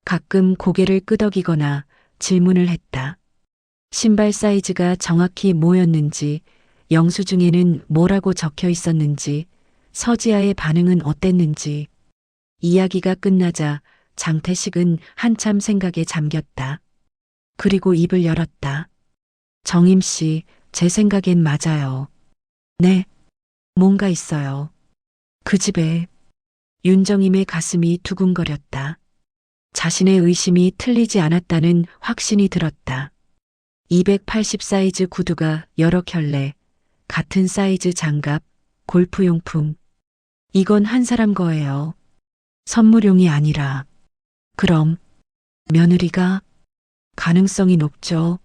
가끔 고개를 끄덕이거나 질문을 했다. 신발 사이즈가 정확히 뭐였는지, 영수증에는 뭐라고 적혀 있었는지, 서지아의 반응은 어땠는지. 이야기가 끝나자 장태식은 한참 생각에 잠겼다. 그리고 입을 열었다. 정임 씨, 제 생각엔 맞아요. 네, 뭔가 있어요. 그 집에. 윤정임의 가슴이 두근거렸다. 자신의 의심이 틀리지 않았다는 확신이 들었다. 280 사이즈 구두가 여러 켤레, 같은 사이즈 장갑, 골프용품. 이건 한 사람 거예요. 선물용이 아니라. 그럼 며느리가? 가능성이 높죠.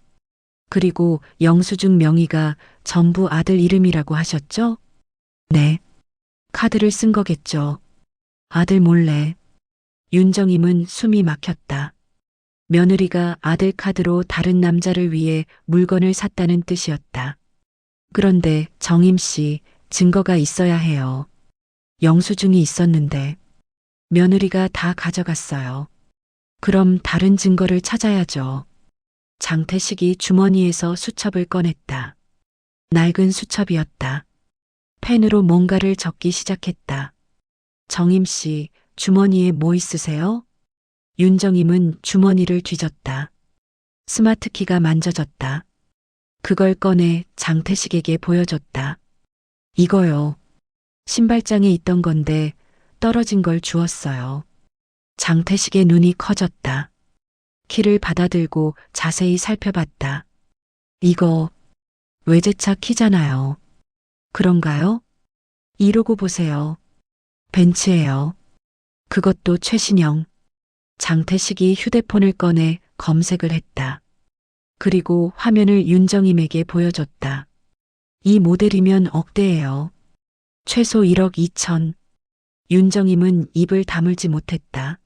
그리고 영수증 명의가 전부 아들 이름이라고 하셨죠? 네. 카드를 쓴 거겠죠. 아들 몰래. 윤정임은 숨이 막혔다. 며느리가 아들 카드로 다른 남자를 위해 물건을 샀다는 뜻이었다. 그런데 정임 씨, 증거가 있어야 해요. 영수증이 있었는데 며느리가 다 가져갔어요. 그럼 다른 증거를 찾아야죠. 장태식이 주머니에서 수첩을 꺼냈다. 낡은 수첩이었다. 펜으로 뭔가를 적기 시작했다. 정임 씨, 주머니에 뭐 있으세요? 윤정임은 주머니를 뒤졌다. 스마트키가 만져졌다. 그걸 꺼내 장태식에게 보여줬다. 이거요. 신발장에 있던 건데 떨어진 걸 주웠어요. 장태식의 눈이 커졌다. 키를 받아들고 자세히 살펴봤다. 이거 외제차 키잖아요. 그런가요? 이러고 보세요. 벤츠예요. 그것도 최신형. 장태식이 휴대폰을 꺼내 검색을 했다. 그리고 화면을 윤정임에게 보여줬다. 이 모델이면 억대예요. 최소 1억 2천. 윤정임은 입을 다물지 못했다.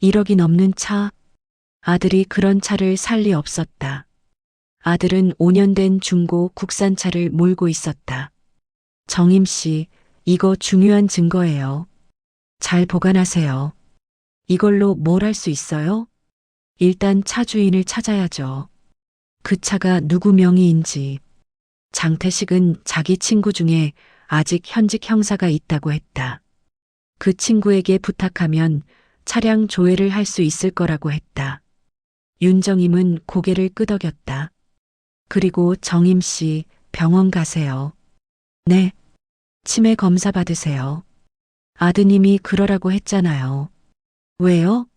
1억이 넘는 차? 아들이 그런 차를 살 리 없었다. 아들은 5년 된 중고 국산차를 몰고 있었다. 정임 씨, 이거 중요한 증거예요. 잘 보관하세요. 이걸로 뭘 할 수 있어요? 일단 차 주인을 찾아야죠. 그 차가 누구 명의인지. 장태식은 자기 친구 중에 아직 현직 형사가 있다고 했다. 그 친구에게 부탁하면 차량 조회를 할 수 있을 거라고 했다. 윤정임은 고개를 끄덕였다. 그리고 정임 씨, 병원 가세요. 네. 치매 검사 받으세요. 아드님이 그러라고 했잖아요. 왜요?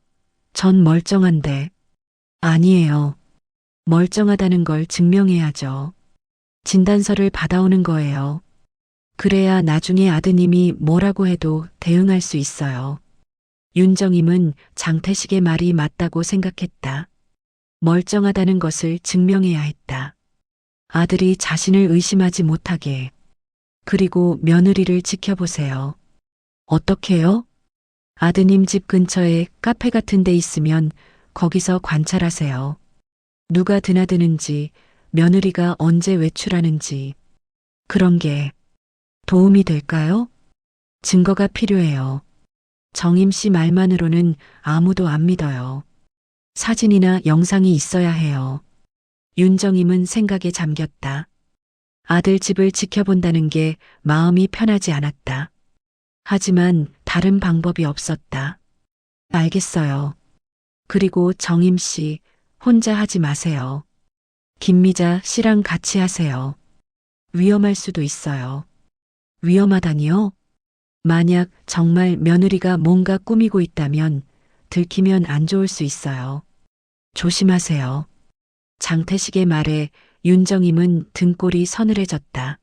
전 멀쩡한데. 아니에요. 멀쩡하다는 걸 증명해야죠. 진단서를 받아오는 거예요. 그래야 나중에 아드님이 뭐라고 해도 대응할 수 있어요. 윤정임은 장태식의 말이 맞다고 생각했다. 멀쩡하다는 것을 증명해야 했다. 아들이 자신을 의심하지 못하게. 그리고 며느리를 지켜보세요. 어떻게요? 아드님 집 근처에 카페 같은 데 있으면 거기서 관찰하세요. 누가 드나드는지, 며느리가 언제 외출하는지. 그런 게 도움이 될까요? 증거가 필요해요. 정임 씨 말만으로는 아무도 안 믿어요. 사진이나 영상이 있어야 해요. 윤정임은 생각에 잠겼다. 아들 집을 지켜본다는 게 마음이 편하지 않았다. 하지만 다른 방법이 없었다. 알겠어요. 그리고 정임 씨, 혼자 하지 마세요. 김미자 씨랑 같이 하세요. 위험할 수도 있어요. 위험하다니요? 만약 정말 며느리가 뭔가 꾸미고 있다면 들키면 안 좋을 수 있어요. 조심하세요. 장태식의 말에 윤정임은 등골이 서늘해졌다.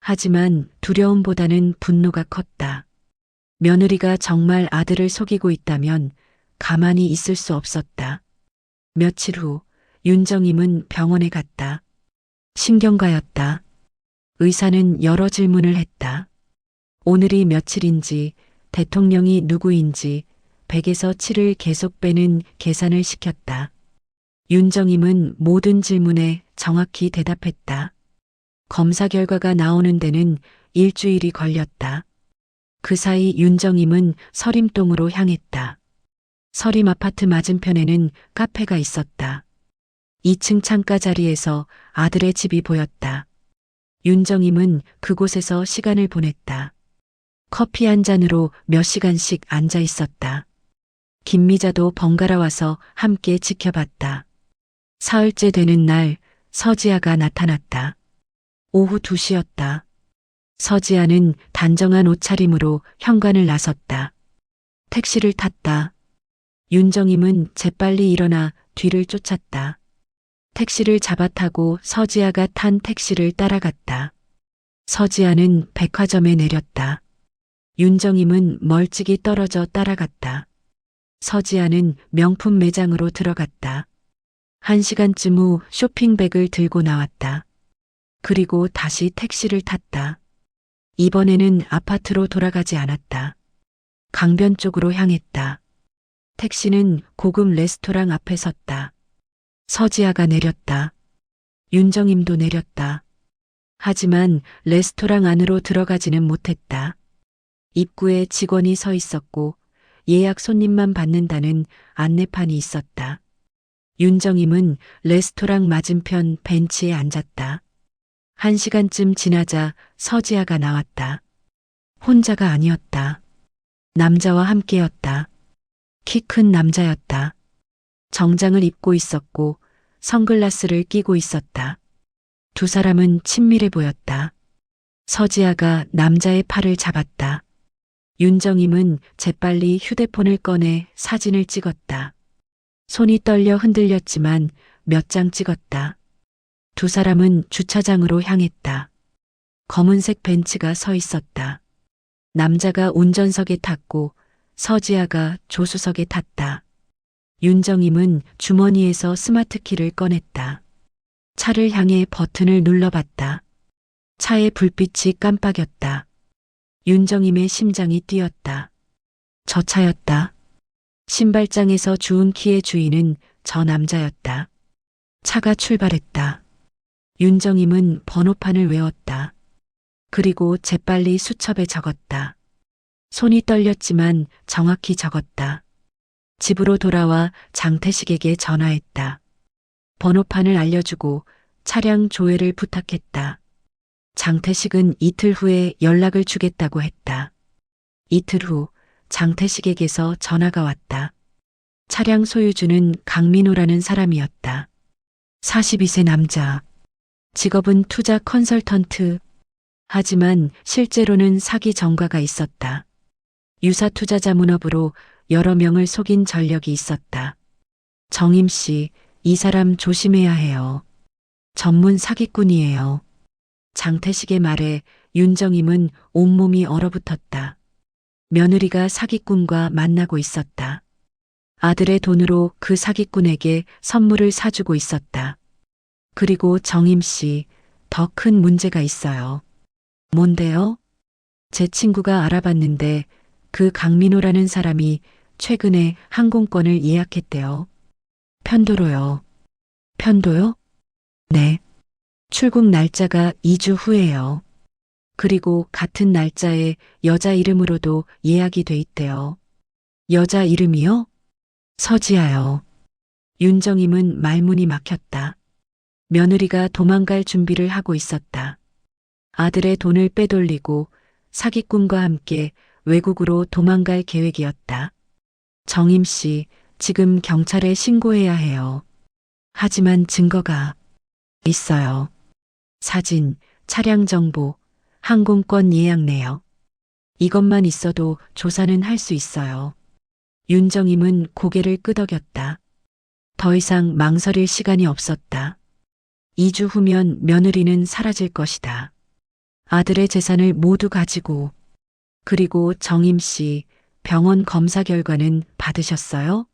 하지만 두려움보다는 분노가 컸다. 며느리가 정말 아들을 속이고 있다면 가만히 있을 수 없었다. 며칠 후 윤정임은 병원에 갔다. 신경과였다. 의사는 여러 질문을 했다. 오늘이 며칠인지, 대통령이 누구인지 100에서 7을 계속 빼는 계산을 시켰다. 윤정임은 모든 질문에 정확히 대답했다. 검사 결과가 나오는 데는 일주일이 걸렸다. 그 사이 윤정임은 서림동으로 향했다. 서림 아파트 맞은편에는 카페가 있었다. 2층 창가 자리에서 아들의 집이 보였다. 윤정임은 그곳에서 시간을 보냈다. 커피 한 잔으로 몇 시간씩 앉아 있었다. 김미자도 번갈아 와서 함께 지켜봤다. 사흘째 되는 날 서지아가 나타났다. 오후 2시였다. 서지아는 단정한 옷차림으로 현관을 나섰다. 택시를 탔다. 윤정임은 재빨리 일어나 뒤를 쫓았다. 택시를 잡아타고 서지아가 탄 택시를 따라갔다. 서지아는 백화점에 내렸다. 윤정임은 멀찍이 떨어져 따라갔다. 서지아는 명품 매장으로 들어갔다. 1시간쯤 후 쇼핑백을 들고 나왔다. 그리고 다시 택시를 탔다. 이번에는 아파트로 돌아가지 않았다. 강변 쪽으로 향했다. 택시는 고급 레스토랑 앞에 섰다. 서지아가 내렸다. 윤정임도 내렸다. 하지만 레스토랑 안으로 들어가지는 못했다. 입구에 직원이 서 있었고 예약 손님만 받는다는 안내판이 있었다. 윤정임은 레스토랑 맞은편 벤치에 앉았다. 1시간쯤 지나자 서지아가 나왔다. 혼자가 아니었다. 남자와 함께였다. 키 큰 남자였다. 정장을 입고 있었고 선글라스를 끼고 있었다. 두 사람은 친밀해 보였다. 서지아가 남자의 팔을 잡았다. 윤정임은 재빨리 휴대폰을 꺼내 사진을 찍었다. 손이 떨려 흔들렸지만 몇 장 찍었다. 두 사람은 주차장으로 향했다. 검은색 벤츠가 서 있었다. 남자가 운전석에 탔고 서지아가 조수석에 탔다. 윤정임은 주머니에서 스마트키를 꺼냈다. 차를 향해 버튼을 눌러봤다. 차의 불빛이 깜빡였다. 윤정임의 심장이 뛰었다. 저 차였다. 신발장에서 주운 키의 주인은 저 남자였다. 차가 출발했다. 윤정임은 번호판을 외웠다. 그리고 재빨리 수첩에 적었다. 손이 떨렸지만 정확히 적었다. 집으로 돌아와 장태식에게 전화했다. 번호판을 알려주고 차량 조회를 부탁했다. 장태식은 이틀 후에 연락을 주겠다고 했다. 이틀 후 장태식에게서 전화가 왔다. 차량 소유주는 강민호라는 사람이었다. 42세 남자. 직업은 투자 컨설턴트. 하지만 실제로는 사기 전과가 있었다. 유사 투자자 문업으로 여러 명을 속인 전력이 있었다. 정임 씨, 이 사람 조심해야 해요. 전문 사기꾼이에요. 장태식의 말에 윤정임은 온몸이 얼어붙었다. 며느리가 사기꾼과 만나고 있었다. 아들의 돈으로 그 사기꾼에게 선물을 사주고 있었다. 그리고 정임 씨, 더 큰 문제가 있어요. 뭔데요? 제 친구가 알아봤는데 그 강민호라는 사람이 최근에 항공권을 예약했대요. 편도로요. 편도요? 네. 출국 날짜가 2주 후예요. 그리고 같은 날짜에 여자 이름으로도 예약이 돼 있대요. 여자 이름이요? 서지아요. 윤정임은 말문이 막혔다. 며느리가 도망갈 준비를 하고 있었다. 아들의 돈을 빼돌리고 사기꾼과 함께 외국으로 도망갈 계획이었다. 정임 씨, 지금 경찰에 신고해야 해요. 하지만 증거가 있어요. 사진, 차량 정보, 항공권 예약 내역. 이것만 있어도 조사는 할 수 있어요. 윤정임은 고개를 끄덕였다. 더 이상 망설일 시간이 없었다. 2주 후면 며느리는 사라질 것이다. 아들의 재산을 모두 가지고. 그리고 정임 씨, 병원 검사 결과는 받으셨어요?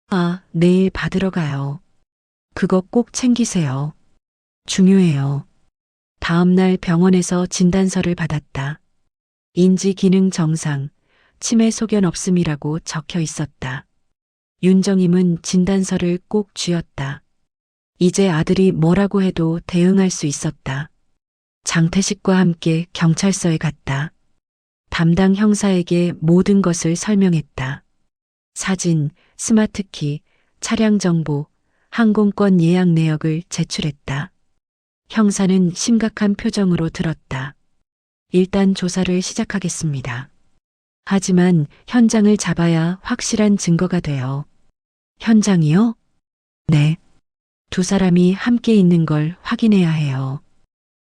아, 내일 받으러 가요. 그거 꼭 챙기세요. 중요해요. 다음 날 병원에서 진단서를 받았다. 인지 기능 정상, 치매 소견 없음이라고 적혀 있었다. 윤정임은 진단서를 꼭 쥐었다. 이제 아들이 뭐라고 해도 대응할 수 있었다. 장태식과 함께 경찰서에 갔다. 담당 형사에게 모든 것을 설명했다. 사진, 스마트키, 차량 정보, 항공권 예약 내역을 제출했다. 형사는 심각한 표정으로 들었다. 일단 조사를 시작하겠습니다. 하지만 현장을 잡아야 확실한 증거가 돼요. 현장이요? 네. 두 사람이 함께 있는 걸 확인해야 해요.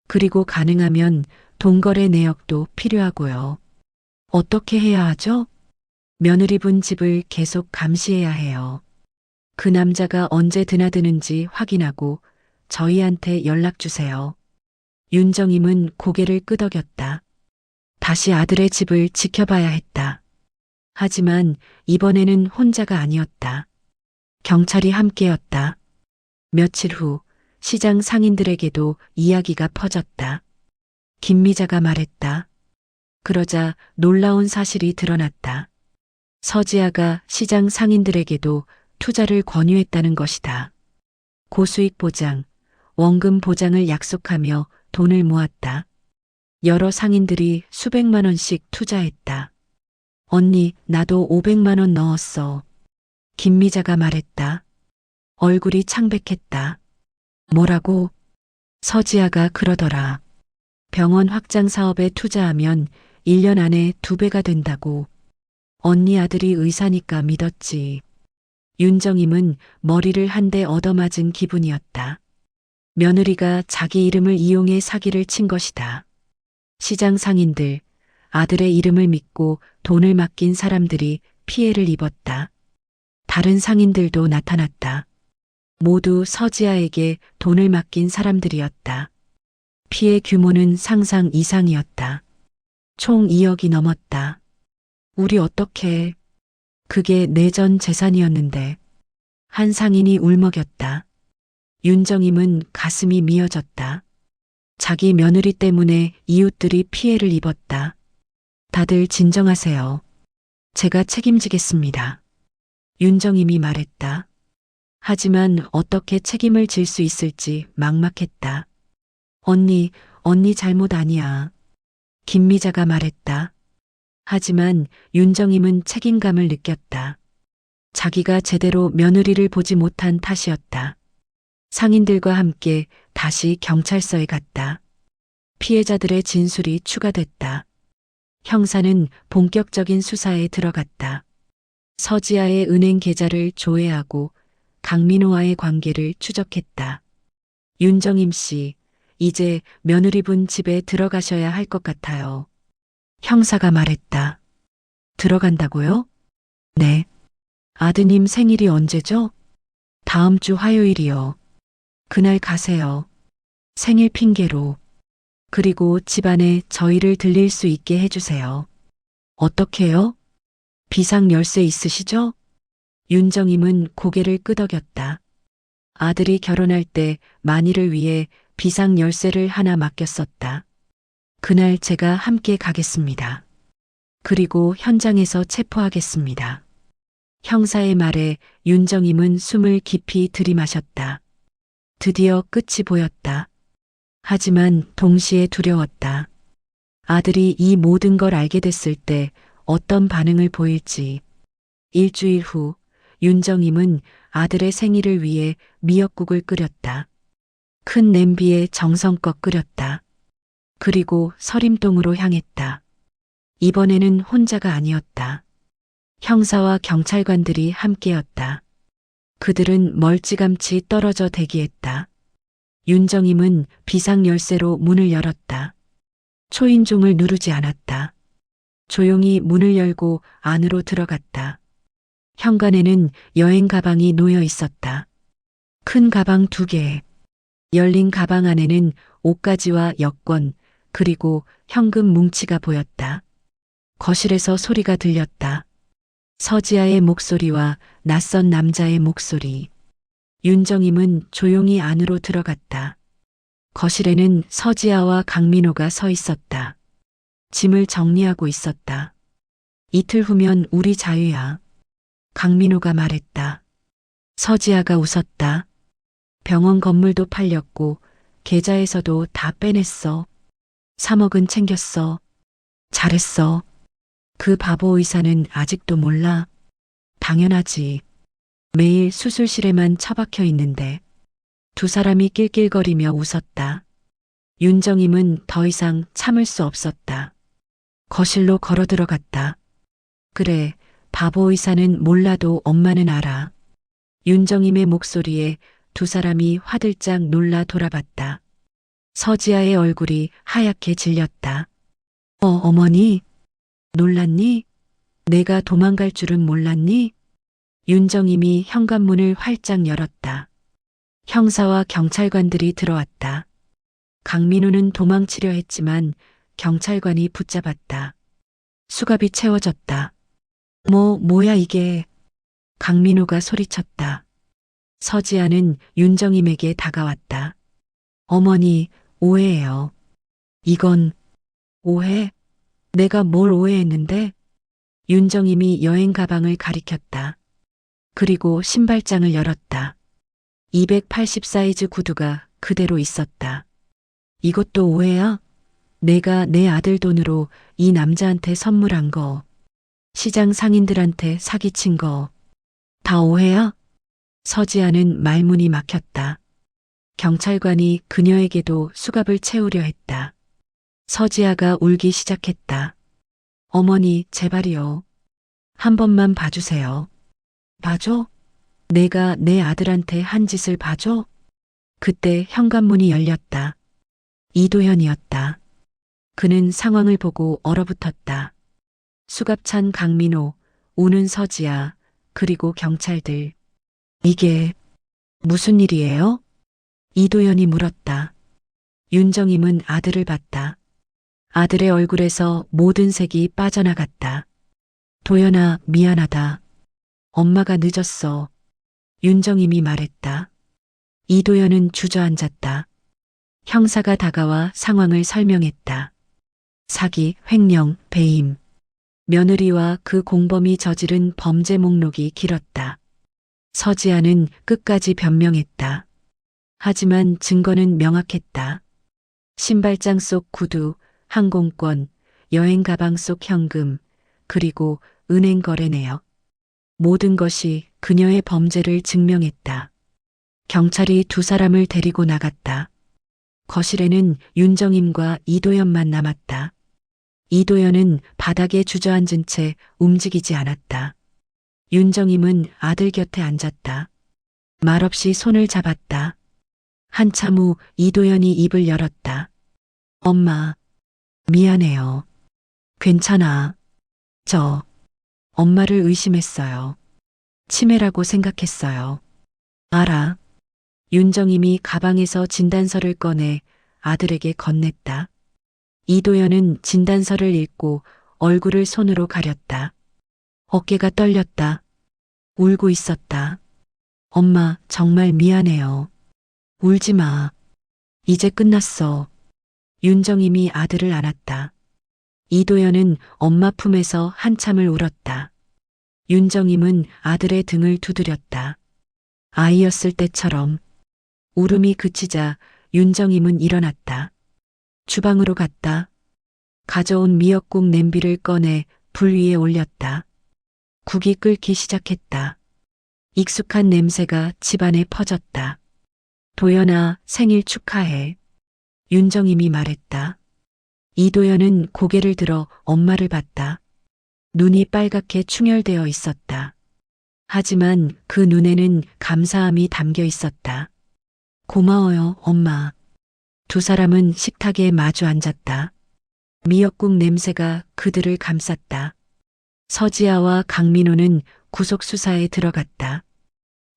그리고 가능하면 동거래 내역도 필요하고요. 어떻게 해야 하죠? 며느리 분 집을 계속 감시해야 해요. 그 남자가 언제 드나드는지 확인하고 저희한테 연락 주세요. 윤정임은 고개를 끄덕였다. 다시 아들의 집을 지켜봐야 했다. 하지만 이번에는 혼자가 아니었다. 경찰이 함께였다. 며칠 후 시장 상인들에게도 이야기가 퍼졌다. 김미자가 말했다. 그러자 놀라운 사실이 드러났다. 서지아가 시장 상인들에게도 투자를 권유했다는 것이다. 고수익 보장, 원금 보장을 약속하며 돈을 모았다. 여러 상인들이 수백만 원씩 투자했다. 언니, 나도 500만 원 넣었어. 김미자가 말했다. 얼굴이 창백했다. 뭐라고? 서지아가 그러더라. 병원 확장 사업에 투자하면 1년 안에 2배가 된다고. 언니 아들이 의사니까 믿었지. 윤정임은 머리를 한 대 얻어맞은 기분이었다. 며느리가 자기 이름을 이용해 사기를 친 것이다. 시장 상인들, 아들의 이름을 믿고 돈을 맡긴 사람들이 피해를 입었다. 다른 상인들도 나타났다. 모두 서지아에게 돈을 맡긴 사람들이었다. 피해 규모는 상상 이상이었다. 총 2억이 넘었다. 우리 어떻게? 그게 내 전 재산이었는데. 한 상인이 울먹였다. 윤정임은 가슴이 미어졌다. 자기 며느리 때문에 이웃들이 피해를 입었다. 다들 진정하세요. 제가 책임지겠습니다. 윤정임이 말했다. 하지만 어떻게 책임을 질 수 있을지 막막했다. 언니 잘못 아니야. 김미자가 말했다. 하지만 윤정임은 책임감을 느꼈다. 자기가 제대로 며느리를 보지 못한 탓이었다. 상인들과 함께 다시 경찰서에 갔다. 피해자들의 진술이 추가됐다. 형사는 본격적인 수사에 들어갔다. 서지아의 은행 계좌를 조회하고 강민호와의 관계를 추적했다. 윤정임 씨, 이제 며느리분 집에 들어가셔야 할 것 같아요. 형사가 말했다. 들어간다고요? 네. 아드님 생일이 언제죠? 다음 주 화요일이요. 그날 가세요. 생일 핑계로. 그리고 집안에 저희를 들릴 수 있게 해주세요. 어떻게요? 비상 열쇠 있으시죠? 윤정임은 고개를 끄덕였다. 아들이 결혼할 때 만일을 위해 비상 열쇠를 하나 맡겼었다. 그날 제가 함께 가겠습니다. 그리고 현장에서 체포하겠습니다. 형사의 말에 윤정임은 숨을 깊이 들이마셨다. 드디어 끝이 보였다. 하지만 동시에 두려웠다. 아들이 이 모든 걸 알게 됐을 때 어떤 반응을 보일지. 일주일 후 윤정임은 아들의 생일을 위해 미역국을 끓였다. 큰 냄비에 정성껏 끓였다. 그리고 서림동으로 향했다. 이번에는 혼자가 아니었다. 형사와 경찰관들이 함께였다. 그들은 멀찌감치 떨어져 대기했다. 윤정임은 비상열쇠로 문을 열었다. 초인종을 누르지 않았다. 조용히 문을 열고 안으로 들어갔다. 현관에는 여행 가방이 놓여 있었다. 큰 가방 2개. 열린 가방 안에는 옷가지와 여권, 그리고 현금 뭉치가 보였다. 거실에서 소리가 들렸다. 서지아의 목소리와 낯선 남자의 목소리. 윤정임은 조용히 안으로 들어갔다. 거실에는 서지아와 강민호가 서 있었다. 짐을 정리하고 있었다. 이틀 후면 우리 자유야. 강민호가 말했다. 서지아가 웃었다. 병원 건물도 팔렸고 계좌에서도 다 빼냈어. 3억은 챙겼어. 잘했어. 그 바보 의사는 아직도 몰라. 당연하지. 매일 수술실에만 처박혀 있는데. 두 사람이 낄낄거리며 웃었다. 윤정임은 더 이상 참을 수 없었다. 거실로 걸어 들어갔다. 그래, 바보 의사는 몰라도 엄마는 알아. 윤정임의 목소리에 두 사람이 화들짝 놀라 돌아봤다. 서지아의 얼굴이 하얗게 질렸다. 어머니? 놀랐니? 내가 도망갈 줄은 몰랐니? 윤정임이 현관문을 활짝 열었다. 형사와 경찰관들이 들어왔다. 강민호는 도망치려 했지만 경찰관이 붙잡았다. 수갑이 채워졌다. 뭐야 이게. 강민호가 소리쳤다. 서지아는 윤정임에게 다가왔다. 어머니, 오해예요. 이건 오해? 내가 뭘 오해했는데? 윤정임이 여행 가방을 가리켰다. 그리고 신발장을 열었다. 280 사이즈 구두가 그대로 있었다. 이것도 오해야? 내가 내 아들 돈으로 이 남자한테 선물한 거, 시장 상인들한테 사기친 거, 다 오해야? 서지아는 말문이 막혔다. 경찰관이 그녀에게도 수갑을 채우려 했다. 서지아가 울기 시작했다. 어머니, 제발이요. 한 번만 봐주세요. 봐줘? 내가 내 아들한테 한 짓을 봐줘? 그때 현관문이 열렸다. 이도현이었다. 그는 상황을 보고 얼어붙었다. 수갑찬 강민호, 우는 서지아, 그리고 경찰들. 이게 무슨 일이에요? 이도현이 물었다. 윤정임은 아들을 봤다. 아들의 얼굴에서 모든 색이 빠져나갔다. 도연아, 미안하다. 엄마가 늦었어. 윤정임이 말했다. 이도연은 주저앉았다. 형사가 다가와 상황을 설명했다. 사기, 횡령, 배임. 며느리와 그 공범이 저지른 범죄 목록이 길었다. 서지아는 끝까지 변명했다. 하지만 증거는 명확했다. 신발장 속 구두, 항공권, 여행 가방 속 현금, 그리고 은행 거래 내역. 모든 것이 그녀의 범죄를 증명했다. 경찰이 두 사람을 데리고 나갔다. 거실에는 윤정임과 이도연만 남았다. 이도연은 바닥에 주저앉은 채 움직이지 않았다. 윤정임은 아들 곁에 앉았다. 말없이 손을 잡았다. 한참 후 이도연이 입을 열었다. 엄마, 미안해요. 괜찮아. 저, 엄마를 의심했어요. 치매라고 생각했어요. 알아. 윤정임이 가방에서 진단서를 꺼내 아들에게 건넸다. 이도연은 진단서를 읽고 얼굴을 손으로 가렸다. 어깨가 떨렸다. 울고 있었다. 엄마, 정말 미안해요. 울지 마. 이제 끝났어. 윤정임이 아들을 안았다. 이도연은 엄마 품에서 한참을 울었다. 윤정임은 아들의 등을 두드렸다. 아이였을 때처럼. 울음이 그치자 윤정임은 일어났다. 주방으로 갔다. 가져온 미역국 냄비를 꺼내 불 위에 올렸다. 국이 끓기 시작했다. 익숙한 냄새가 집안에 퍼졌다. 도연아, 생일 축하해. 윤정임이 말했다. 이도연은 고개를 들어 엄마를 봤다. 눈이 빨갛게 충혈되어 있었다. 하지만 그 눈에는 감사함이 담겨 있었다. 고마워요, 엄마. 두 사람은 식탁에 마주 앉았다. 미역국 냄새가 그들을 감쌌다. 서지아와 강민호는 구속수사에 들어갔다.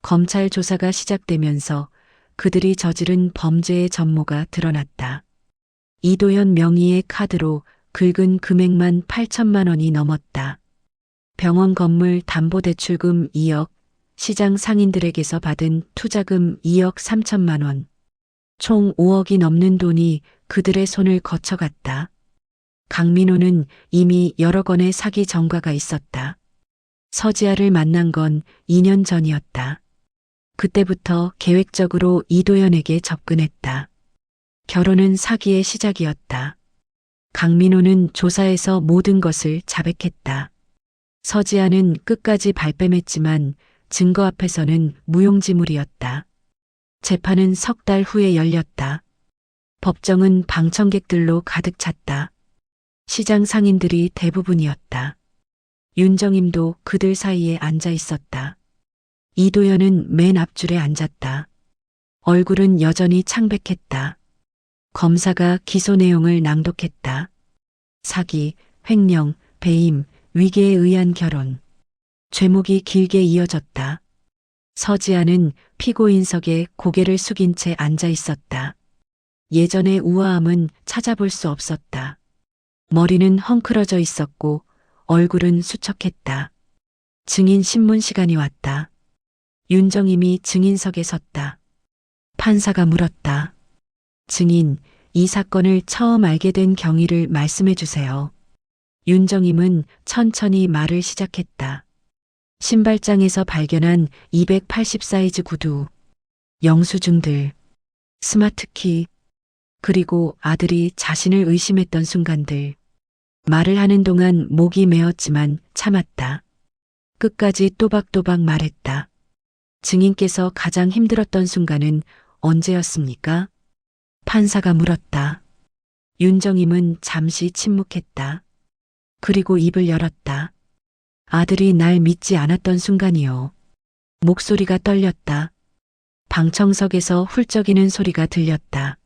검찰 조사가 시작되면서 그들이 저지른 범죄의 전모가 드러났다. 이도연 명의의 카드로 긁은 금액만 8천만 원이 넘었다. 병원 건물 담보대출금 2억, 시장 상인들에게서 받은 투자금 2억 3천만 원. 총 5억이 넘는 돈이 그들의 손을 거쳐갔다. 강민호는 이미 여러 건의 사기 전과가 있었다. 서지아를 만난 건 2년 전이었다. 그때부터 계획적으로 이도연에게 접근했다. 결혼은 사기의 시작이었다. 강민호는 조사에서 모든 것을 자백했다. 서지아는 끝까지 발뺌했지만 증거 앞에서는 무용지물이었다. 재판은 석 달 후에 열렸다. 법정은 방청객들로 가득 찼다. 시장 상인들이 대부분이었다. 윤정임도 그들 사이에 앉아 있었다. 이도연은 맨 앞줄에 앉았다. 얼굴은 여전히 창백했다. 검사가 기소 내용을 낭독했다. 사기, 횡령, 배임, 위계에 의한 결혼. 죄목이 길게 이어졌다. 서지아는 피고인석에 고개를 숙인 채 앉아 있었다. 예전의 우아함은 찾아볼 수 없었다. 머리는 헝클어져 있었고 얼굴은 수척했다. 증인 신문 시간이 왔다. 윤정임이 증인석에 섰다. 판사가 물었다. 증인, 이 사건을 처음 알게 된 경위를 말씀해 주세요. 윤정임은 천천히 말을 시작했다. 신발장에서 발견한 280 사이즈 구두, 영수증들, 스마트키, 그리고 아들이 자신을 의심했던 순간들. 말을 하는 동안 목이 메었지만 참았다. 끝까지 또박또박 말했다. 증인께서 가장 힘들었던 순간은 언제였습니까? 판사가 물었다. 윤정임은 잠시 침묵했다. 그리고 입을 열었다. 아들이 날 믿지 않았던 순간이요. 목소리가 떨렸다. 방청석에서 훌쩍이는 소리가 들렸다.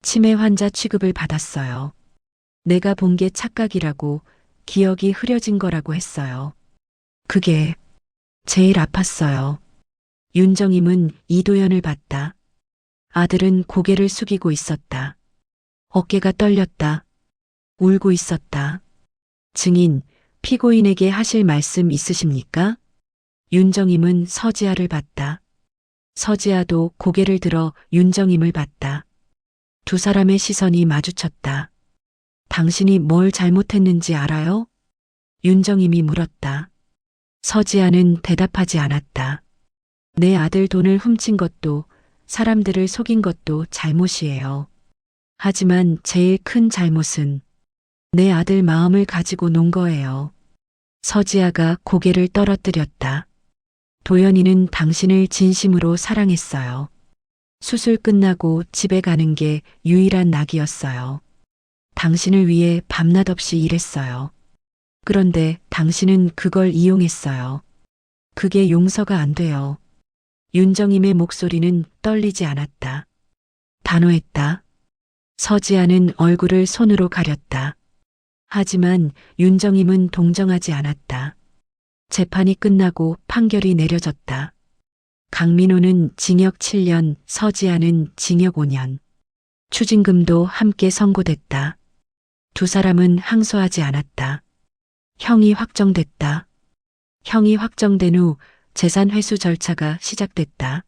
치매 환자 취급을 받았어요. 내가 본 게 착각이라고, 기억이 흐려진 거라고 했어요. 그게 제일 아팠어요. 윤정임은 이도연을 봤다. 아들은 고개를 숙이고 있었다. 어깨가 떨렸다. 울고 있었다. 증인, 피고인에게 하실 말씀 있으십니까? 윤정임은 서지아를 봤다. 서지아도 고개를 들어 윤정임을 봤다. 두 사람의 시선이 마주쳤다. 당신이 뭘 잘못했는지 알아요? 윤정임이 물었다. 서지아는 대답하지 않았다. 내 아들 돈을 훔친 것도 사람들을 속인 것도 잘못이에요. 하지만 제일 큰 잘못은 내 아들 마음을 가지고 논 거예요. 서지아가 고개를 떨어뜨렸다. 도연이는 당신을 진심으로 사랑했어요. 수술 끝나고 집에 가는 게 유일한 낙이었어요. 당신을 위해 밤낮 없이 일했어요. 그런데 당신은 그걸 이용했어요. 그게 용서가 안 돼요. 윤정임의 목소리는 떨리지 않았다. 단호했다. 서지아는 얼굴을 손으로 가렸다. 하지만 윤정임은 동정하지 않았다. 재판이 끝나고 판결이 내려졌다. 강민호는 징역 7년, 서지아는 징역 5년. 추징금도 함께 선고됐다. 두 사람은 항소하지 않았다. 형이 확정됐다. 형이 확정된 후 재산 회수 절차가 시작됐다.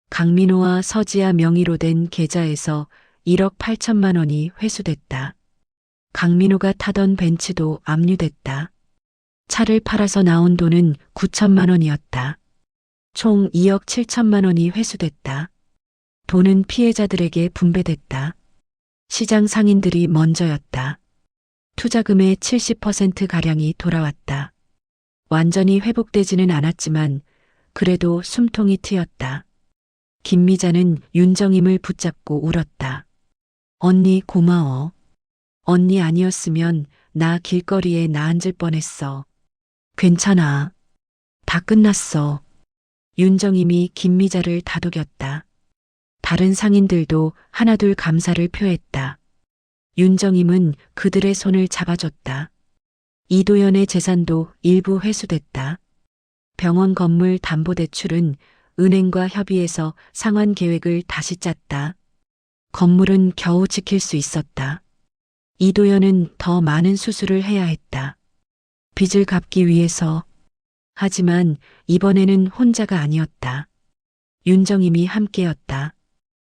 강민호와 서지아 명의로 된 계좌에서 1억 8천만 원이 회수됐다. 강민호가 타던 벤츠도 압류됐다. 차를 팔아서 나온 돈은 9천만 원이었다. 총 2억 7천만 원이 회수됐다. 돈은 피해자들에게 분배됐다. 시장 상인들이 먼저였다. 투자금의 70%가량이 돌아왔다. 완전히 회복되지는 않았지만 그래도 숨통이 트였다. 김미자는 윤정임을 붙잡고 울었다. 언니 고마워. 언니 아니었으면 나 길거리에 나앉을 뻔했어. 괜찮아. 다 끝났어. 윤정임이 김미자를 다독였다. 다른 상인들도 하나둘 감사를 표했다. 윤정임은 그들의 손을 잡아줬다. 이도연의 재산도 일부 회수됐다. 병원 건물 담보대출은 은행과 협의해서 상환 계획을 다시 짰다. 건물은 겨우 지킬 수 있었다. 이도연은 더 많은 수술을 해야 했다. 빚을 갚기 위해서. 하지만 이번에는 혼자가 아니었다. 윤정임이 함께였다.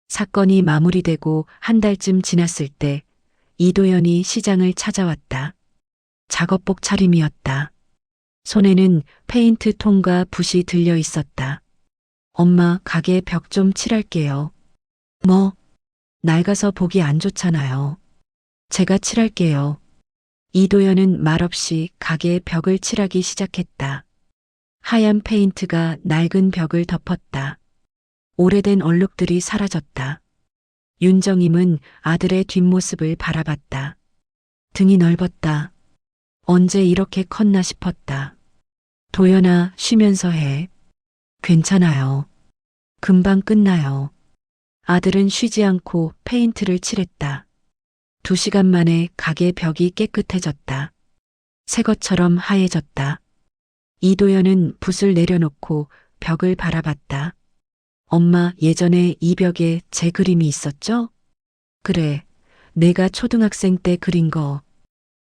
사건이 마무리되고 한 달쯤 지났을 때 이도연이 시장을 찾아왔다. 작업복 차림이었다. 손에는 페인트 통과 붓이 들려 있었다. 엄마, 가게 벽 좀 칠할게요. 뭐? 낡아서 보기 안 좋잖아요. 제가 칠할게요. 이도연은 말없이 가게의 벽을 칠하기 시작했다. 하얀 페인트가 낡은 벽을 덮었다. 오래된 얼룩들이 사라졌다. 윤정임은 아들의 뒷모습을 바라봤다. 등이 넓었다. 언제 이렇게 컸나 싶었다. 도연아, 쉬면서 해. 괜찮아요. 금방 끝나요. 아들은 쉬지 않고 페인트를 칠했다. 2시간 만에 가게 벽이 깨끗해졌다. 새 것처럼 하얘졌다. 이도연은 붓을 내려놓고 벽을 바라봤다. 엄마, 예전에 이 벽에 제 그림이 있었죠? 그래, 내가 초등학생 때 그린 거.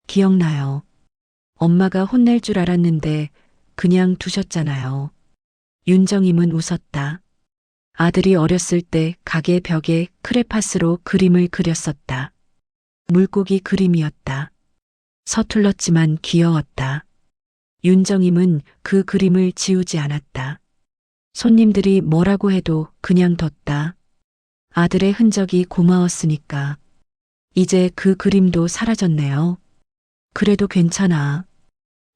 기억나요. 엄마가 혼낼 줄 알았는데 그냥 두셨잖아요. 윤정임은 웃었다. 아들이 어렸을 때 가게 벽에 크레파스로 그림을 그렸었다. 물고기 그림이었다. 서툴렀지만 귀여웠다. 윤정임은 그 그림을 지우지 않았다. 손님들이 뭐라고 해도 그냥 뒀다. 아들의 흔적이 고마웠으니까. 이제 그 그림도 사라졌네요. 그래도 괜찮아.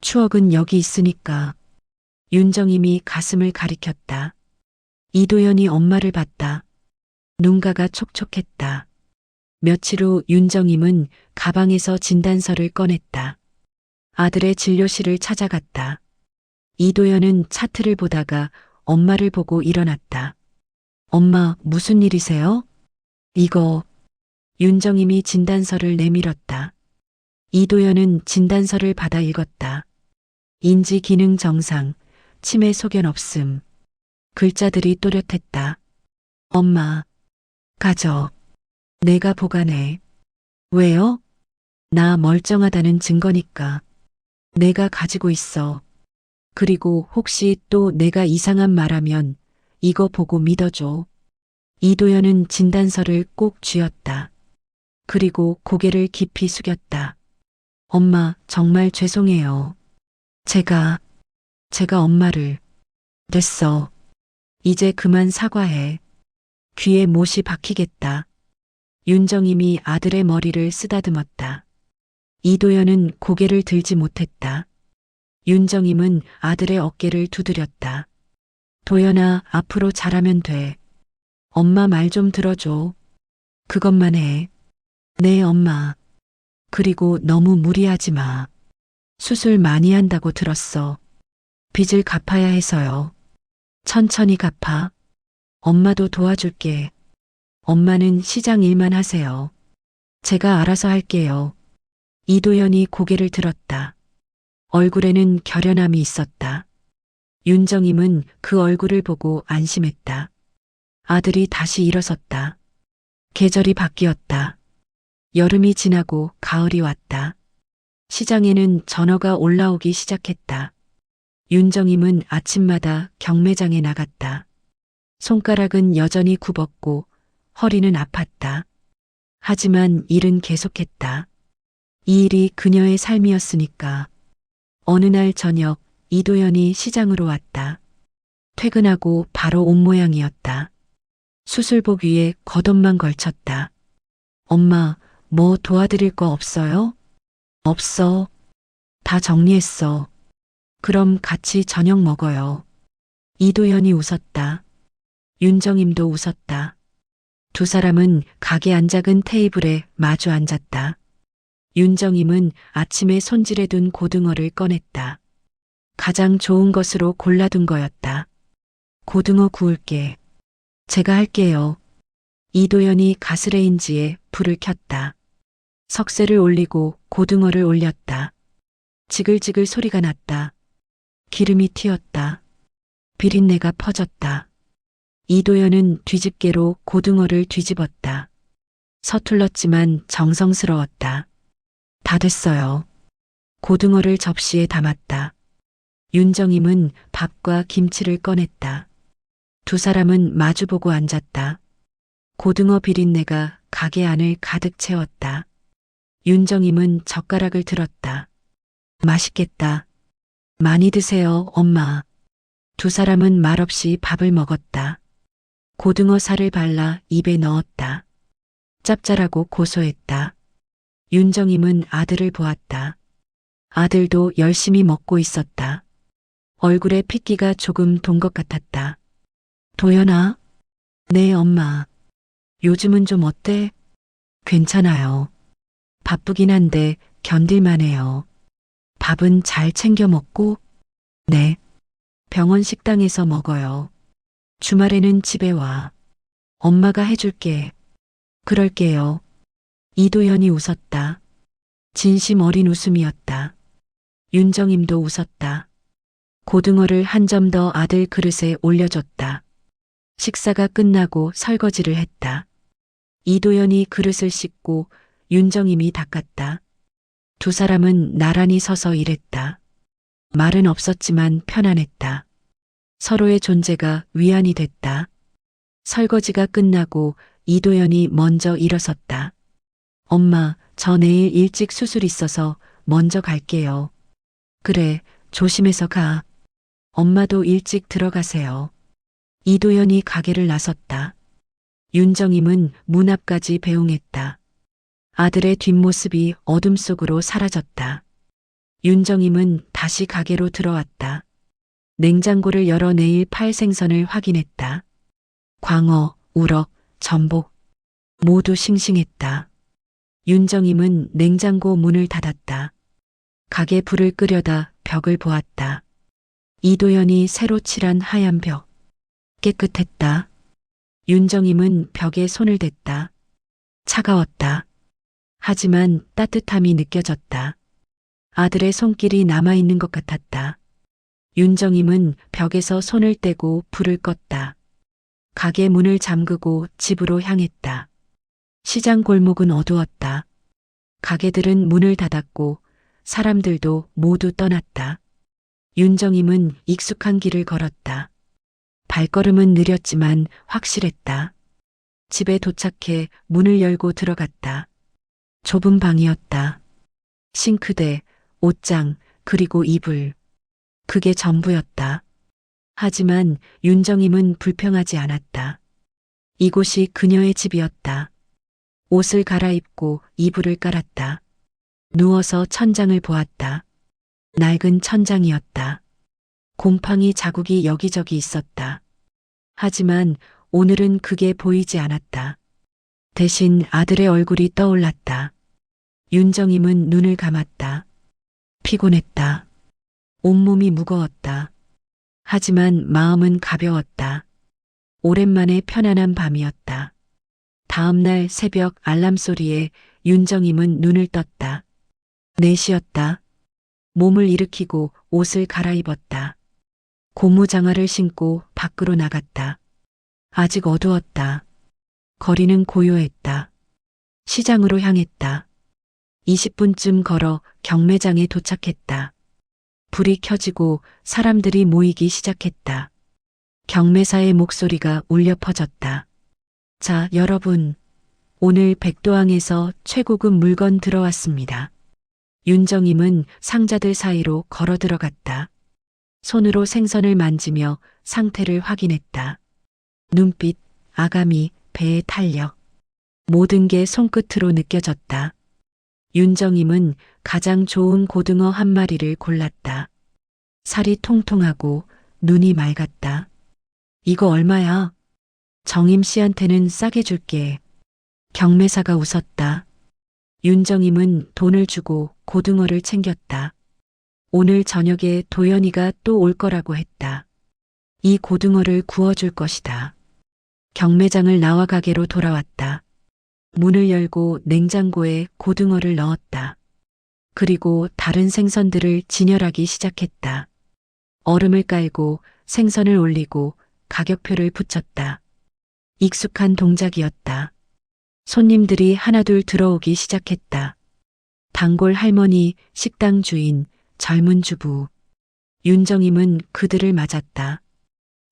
추억은 여기 있으니까. 윤정임이 가슴을 가리켰다. 이도연이 엄마를 봤다. 눈가가 촉촉했다. 며칠 후 윤정임은 가방에서 진단서를 꺼냈다. 아들의 진료실을 찾아갔다. 이도연은 차트를 보다가 엄마를 보고 일어났다. 엄마, 무슨 일이세요? 이거. 윤정임이 진단서를 내밀었다. 이도연은 진단서를 받아 읽었다. 인지 기능 정상, 치매 소견 없음. 글자들이 또렷했다. 엄마, 가져. 내가 보관해. 왜요? 나 멀쩡하다는 증거니까. 내가 가지고 있어. 그리고 혹시 또 내가 이상한 말하면 이거 보고 믿어줘. 이도연은 진단서를 꼭 쥐었다. 그리고 고개를 깊이 숙였다. 엄마, 정말 죄송해요. 제가 엄마를. 됐어. 이제 그만 사과해. 귀에 못이 박히겠다. 윤정임이 아들의 머리를 쓰다듬었다. 이도연은 고개를 들지 못했다. 윤정임은 아들의 어깨를 두드렸다. 도연아, 앞으로 잘하면 돼. 엄마 말 좀 들어줘. 그것만 해. 네, 엄마. 그리고 너무 무리하지 마. 수술 많이 한다고 들었어. 빚을 갚아야 해서요. 천천히 갚아. 엄마도 도와줄게. 엄마는 시장 일만 하세요. 제가 알아서 할게요. 이도현이 고개를 들었다. 얼굴에는 결연함이 있었다. 윤정임은 그 얼굴을 보고 안심했다. 아들이 다시 일어섰다. 계절이 바뀌었다. 여름이 지나고 가을이 왔다. 시장에는 전어가 올라오기 시작했다. 윤정임은 아침마다 경매장에 나갔다. 손가락은 여전히 굽었고 허리는 아팠다. 하지만 일은 계속했다. 이 일이 그녀의 삶이었으니까. 어느 날 저녁 이도현이 시장으로 왔다. 퇴근하고 바로 온 모양이었다. 수술복 위에 겉옷만 걸쳤다. 엄마, 뭐 도와드릴 거 없어요? 없어. 다 정리했어. 그럼 같이 저녁 먹어요. 이도현이 웃었다. 윤정임도 웃었다. 두 사람은 가게 안 작은 테이블에 마주 앉았다. 윤정임은 아침에 손질해 둔 고등어를 꺼냈다. 가장 좋은 것으로 골라둔 거였다. 고등어 구울게. 제가 할게요. 이도현이 가스레인지에 불을 켰다. 석쇠를 올리고 고등어를 올렸다. 지글지글 소리가 났다. 기름이 튀었다. 비린내가 퍼졌다. 이도현은 뒤집개로 고등어를 뒤집었다. 서툴렀지만 정성스러웠다. 다 됐어요. 고등어를 접시에 담았다. 윤정임은 밥과 김치를 꺼냈다. 두 사람은 마주보고 앉았다. 고등어 비린내가 가게 안을 가득 채웠다. 윤정임은 젓가락을 들었다. 맛있겠다. 많이 드세요, 엄마. 두 사람은 말없이 밥을 먹었다. 고등어 살을 발라 입에 넣었다. 짭짤하고 고소했다. 윤정임은 아들을 보았다. 아들도 열심히 먹고 있었다. 얼굴에 핏기가 조금 돈 것 같았다. 도연아? 네, 엄마. 요즘은 좀 어때? 괜찮아요. 바쁘긴 한데 견딜만해요. 밥은 잘 챙겨 먹고? 네. 병원 식당에서 먹어요. 주말에는 집에 와. 엄마가 해줄게. 그럴게요. 이도현이 웃었다. 진심 어린 웃음이었다. 윤정임도 웃었다. 고등어를 한 점 더 아들 그릇에 올려줬다. 식사가 끝나고 설거지를 했다. 이도현이 그릇을 씻고 윤정임이 닦았다. 두 사람은 나란히 서서 일했다. 말은 없었지만 편안했다. 서로의 존재가 위안이 됐다. 설거지가 끝나고 이도현이 먼저 일어섰다. 엄마, 저 내일 일찍 수술 있어서 먼저 갈게요. 그래, 조심해서 가. 엄마도 일찍 들어가세요. 이도현이 가게를 나섰다. 윤정임은 문 앞까지 배웅했다. 아들의 뒷모습이 어둠 속으로 사라졌다. 윤정임은 다시 가게로 들어왔다. 냉장고를 열어 내일 팔 생선을 확인했다. 광어, 우럭, 전복 모두 싱싱했다. 윤정임은 냉장고 문을 닫았다. 가게 불을 끄려다 벽을 보았다. 이도현이 새로 칠한 하얀 벽. 깨끗했다. 윤정임은 벽에 손을 댔다. 차가웠다. 하지만 따뜻함이 느껴졌다. 아들의 손길이 남아있는 것 같았다. 윤정임은 벽에서 손을 떼고 불을 껐다. 가게 문을 잠그고 집으로 향했다. 시장 골목은 어두웠다. 가게들은 문을 닫았고 사람들도 모두 떠났다. 윤정임은 익숙한 길을 걸었다. 발걸음은 느렸지만 확실했다. 집에 도착해 문을 열고 들어갔다. 좁은 방이었다. 싱크대, 옷장, 그리고 이불. 그게 전부였다. 하지만 윤정임은 불평하지 않았다. 이곳이 그녀의 집이었다. 옷을 갈아입고 이불을 깔았다. 누워서 천장을 보았다. 낡은 천장이었다. 곰팡이 자국이 여기저기 있었다. 하지만 오늘은 그게 보이지 않았다. 대신 아들의 얼굴이 떠올랐다. 윤정임은 눈을 감았다. 피곤했다. 온몸이 무거웠다. 하지만 마음은 가벼웠다. 오랜만에 편안한 밤이었다. 다음 날 새벽 알람 소리에 윤정임은 눈을 떴다. 4시였다. 몸을 일으키고 옷을 갈아입었다. 고무장화를 신고 밖으로 나갔다. 아직 어두웠다. 거리는 고요했다. 시장으로 향했다. 20분쯤 걸어 경매장에 도착했다. 불이 켜지고 사람들이 모이기 시작했다. 경매사의 목소리가 울려 퍼졌다. 자, 여러분. 오늘 백도항에서 최고급 물건 들어왔습니다. 윤정임은 상자들 사이로 걸어 들어갔다. 손으로 생선을 만지며 상태를 확인했다. 눈빛, 아가미, 배의 탄력. 모든 게 손끝으로 느껴졌다. 윤정임은 가장 좋은 고등어 한 마리를 골랐다. 살이 통통하고 눈이 맑았다. 이거 얼마야? 정임 씨한테는 싸게 줄게. 경매사가 웃었다. 윤정임은 돈을 주고 고등어를 챙겼다. 오늘 저녁에 도연이가 또 올 거라고 했다. 이 고등어를 구워줄 것이다. 경매장을 나와 가게로 돌아왔다. 문을 열고 냉장고에 고등어를 넣었다. 그리고 다른 생선들을 진열하기 시작했다. 얼음을 깔고 생선을 올리고 가격표를 붙였다. 익숙한 동작이었다. 손님들이 하나둘 들어오기 시작했다. 단골 할머니, 식당 주인, 젊은 주부. 윤정임은 그들을 맞았다.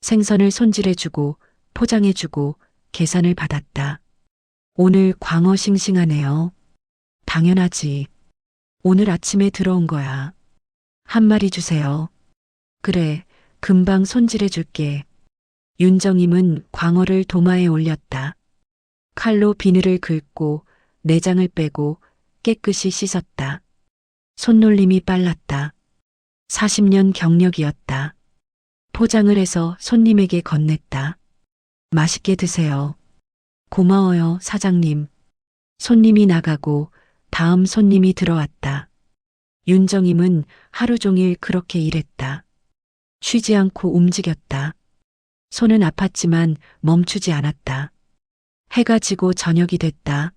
생선을 손질해주고 포장해주고 계산을 받았다. 오늘 광어 싱싱하네요. 당연하지. 오늘 아침에 들어온 거야. 한 마리 주세요. 그래, 금방 손질해줄게. 윤정임은 광어를 도마에 올렸다. 칼로 비늘을 긁고 내장을 빼고 깨끗이 씻었다. 손놀림이 빨랐다. 40년 경력이었다. 포장을 해서 손님에게 건넸다. 맛있게 드세요. 고마워요, 사장님. 손님이 나가고 다음 손님이 들어왔다. 윤정임은 하루 종일 그렇게 일했다. 쉬지 않고 움직였다. 손은 아팠지만 멈추지 않았다. 해가 지고 저녁이 됐다.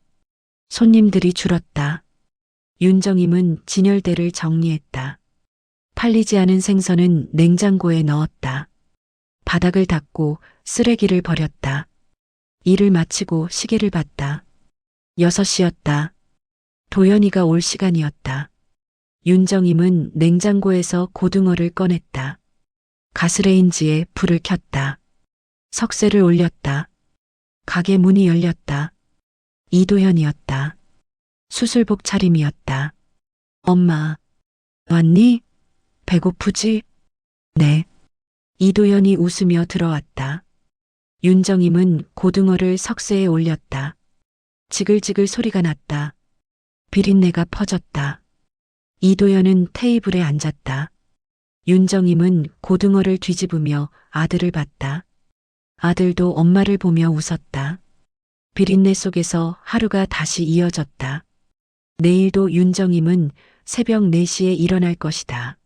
손님들이 줄었다. 윤정임은 진열대를 정리했다. 팔리지 않은 생선은 냉장고에 넣었다. 바닥을 닦고 쓰레기를 버렸다. 일을 마치고 시계를 봤다. 6시였다. 도연이가 올 시간이었다. 윤정임은 냉장고에서 고등어를 꺼냈다. 가스레인지에 불을 켰다. 석쇠를 올렸다. 가게 문이 열렸다. 이도현이었다. 수술복 차림이었다. 엄마, 왔니? 배고프지? 네. 이도현이 웃으며 들어왔다. 윤정임은 고등어를 석쇠에 올렸다. 지글지글 소리가 났다. 비린내가 퍼졌다. 이도현은 테이블에 앉았다. 윤정임은 고등어를 뒤집으며 아들을 봤다. 아들도 엄마를 보며 웃었다. 비린내 속에서 하루가 다시 이어졌다. 내일도 윤정임은 새벽 4시에 일어날 것이다.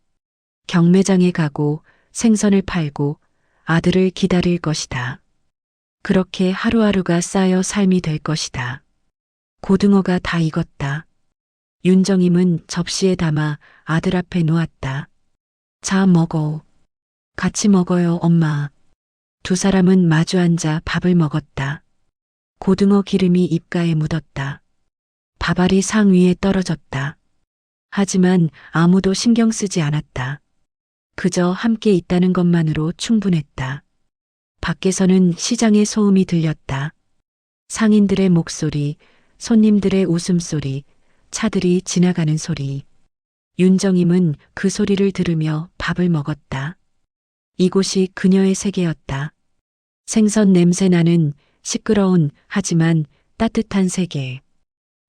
경매장에 가고 생선을 팔고 아들을 기다릴 것이다. 그렇게 하루하루가 쌓여 삶이 될 것이다. 고등어가 다 익었다. 윤정임은 접시에 담아 아들 앞에 놓았다. 자, 먹어. 같이 먹어요, 엄마. 두 사람은 마주 앉아 밥을 먹었다. 고등어 기름이 입가에 묻었다. 밥알이 상 위에 떨어졌다. 하지만 아무도 신경 쓰지 않았다. 그저 함께 있다는 것만으로 충분했다. 밖에서는 시장의 소음이 들렸다. 상인들의 목소리, 손님들의 웃음소리, 차들이 지나가는 소리. 윤정임은 그 소리를 들으며 밥을 먹었다. 이곳이 그녀의 세계였다. 생선 냄새 나는 시끄러운 하지만 따뜻한 세계.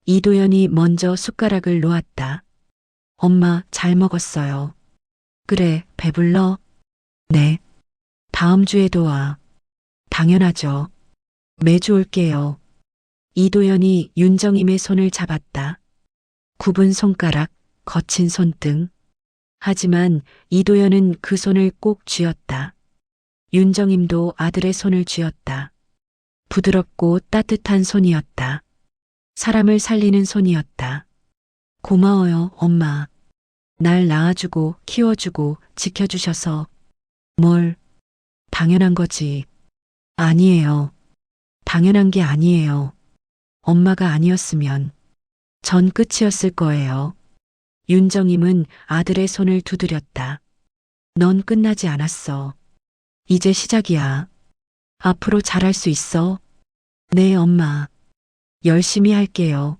이도연이 먼저 숟가락을 놓았다. 엄마, 잘 먹었어요. 그래, 배불러? 네. 다음 주에도 와. 당연하죠. 매주 올게요. 이도연이 윤정임의 손을 잡았다. 굽은 손가락, 거친 손등. 하지만 이도연은 그 손을 꼭 쥐었다. 윤정임도 아들의 손을 쥐었다. 부드럽고 따뜻한 손이었다. 사람을 살리는 손이었다. 고마워요, 엄마. 날 낳아주고 키워주고 지켜주셔서. 뭘, 당연한 거지. 아니에요. 당연한 게 아니에요. 엄마가 아니었으면 전 끝이었을 거예요. 윤정임은 아들의 손을 두드렸다. 넌 끝나지 않았어. 이제 시작이야. 앞으로 잘할 수 있어. 네, 엄마. 열심히 할게요.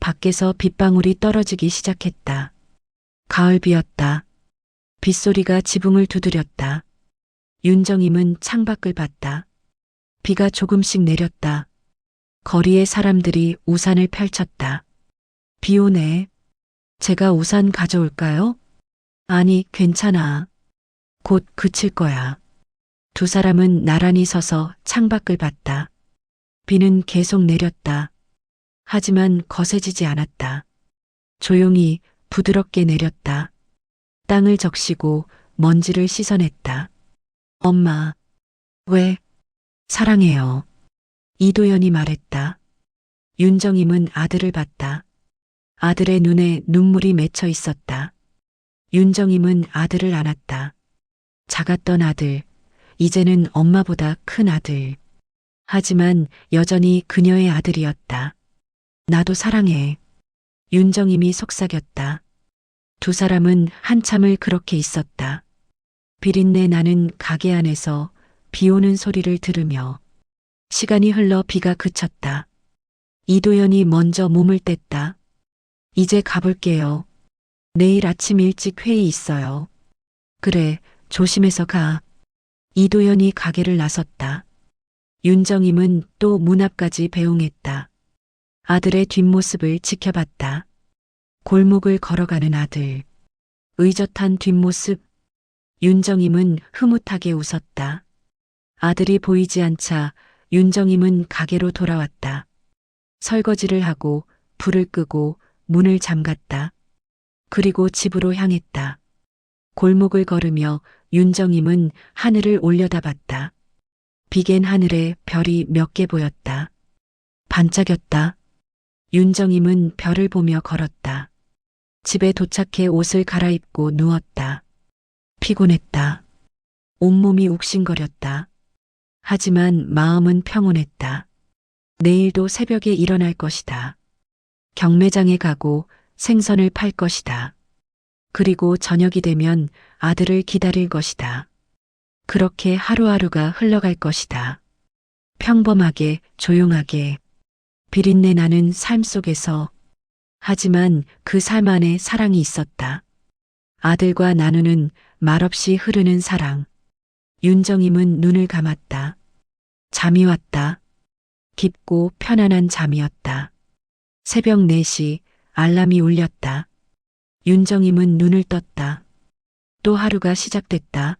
밖에서 빗방울이 떨어지기 시작했다. 가을 비었다. 빗소리가 지붕을 두드렸다. 윤정임은 창밖을 봤다. 비가 조금씩 내렸다. 거리에 사람들이 우산을 펼쳤다. 비 오네. 제가 우산 가져올까요? 아니, 괜찮아. 곧 그칠 거야. 두 사람은 나란히 서서 창밖을 봤다. 비는 계속 내렸다. 하지만 거세지지 않았다. 조용히 부드럽게 내렸다. 땅을 적시고 먼지를 씻어냈다. 엄마, 왜? 사랑해요. 이도연이 말했다. 윤정임은 아들을 봤다. 아들의 눈에 눈물이 맺혀 있었다. 윤정임은 아들을 안았다. 작았던 아들, 이제는 엄마보다 큰 아들. 하지만 여전히 그녀의 아들이었다. 나도 사랑해. 윤정임이 속삭였다. 두 사람은 한참을 그렇게 있었다. 비린내 나는 가게 안에서 비 오는 소리를 들으며 시간이 흘러 비가 그쳤다. 이도연이 먼저 몸을 뗐다. 이제 가볼게요. 내일 아침 일찍 회의 있어요. 그래, 조심해서 가. 이도연이 가게를 나섰다. 윤정임은 또 문 앞까지 배웅했다. 아들의 뒷모습을 지켜봤다. 골목을 걸어가는 아들. 의젓한 뒷모습. 윤정임은 흐뭇하게 웃었다. 아들이 보이지 않자 윤정임은 가게로 돌아왔다. 설거지를 하고 불을 끄고 문을 잠갔다. 그리고 집으로 향했다. 골목을 걸으며 윤정임은 하늘을 올려다봤다. 비갠 하늘에 별이 몇 개 보였다. 반짝였다. 윤정임은 별을 보며 걸었다. 집에 도착해 옷을 갈아입고 누웠다. 피곤했다. 온몸이 욱신거렸다. 하지만 마음은 평온했다. 내일도 새벽에 일어날 것이다. 경매장에 가고 생선을 팔 것이다. 그리고 저녁이 되면 아들을 기다릴 것이다. 그렇게 하루하루가 흘러갈 것이다. 평범하게, 조용하게, 비린내 나는 삶 속에서. 하지만 그 삶 안에 사랑이 있었다. 아들과 나누는 말없이 흐르는 사랑. 윤정임은 눈을 감았다. 잠이 왔다. 깊고 편안한 잠이었다. 새벽 4시 알람이 울렸다. 윤정임은 눈을 떴다. 또 하루가 시작됐다.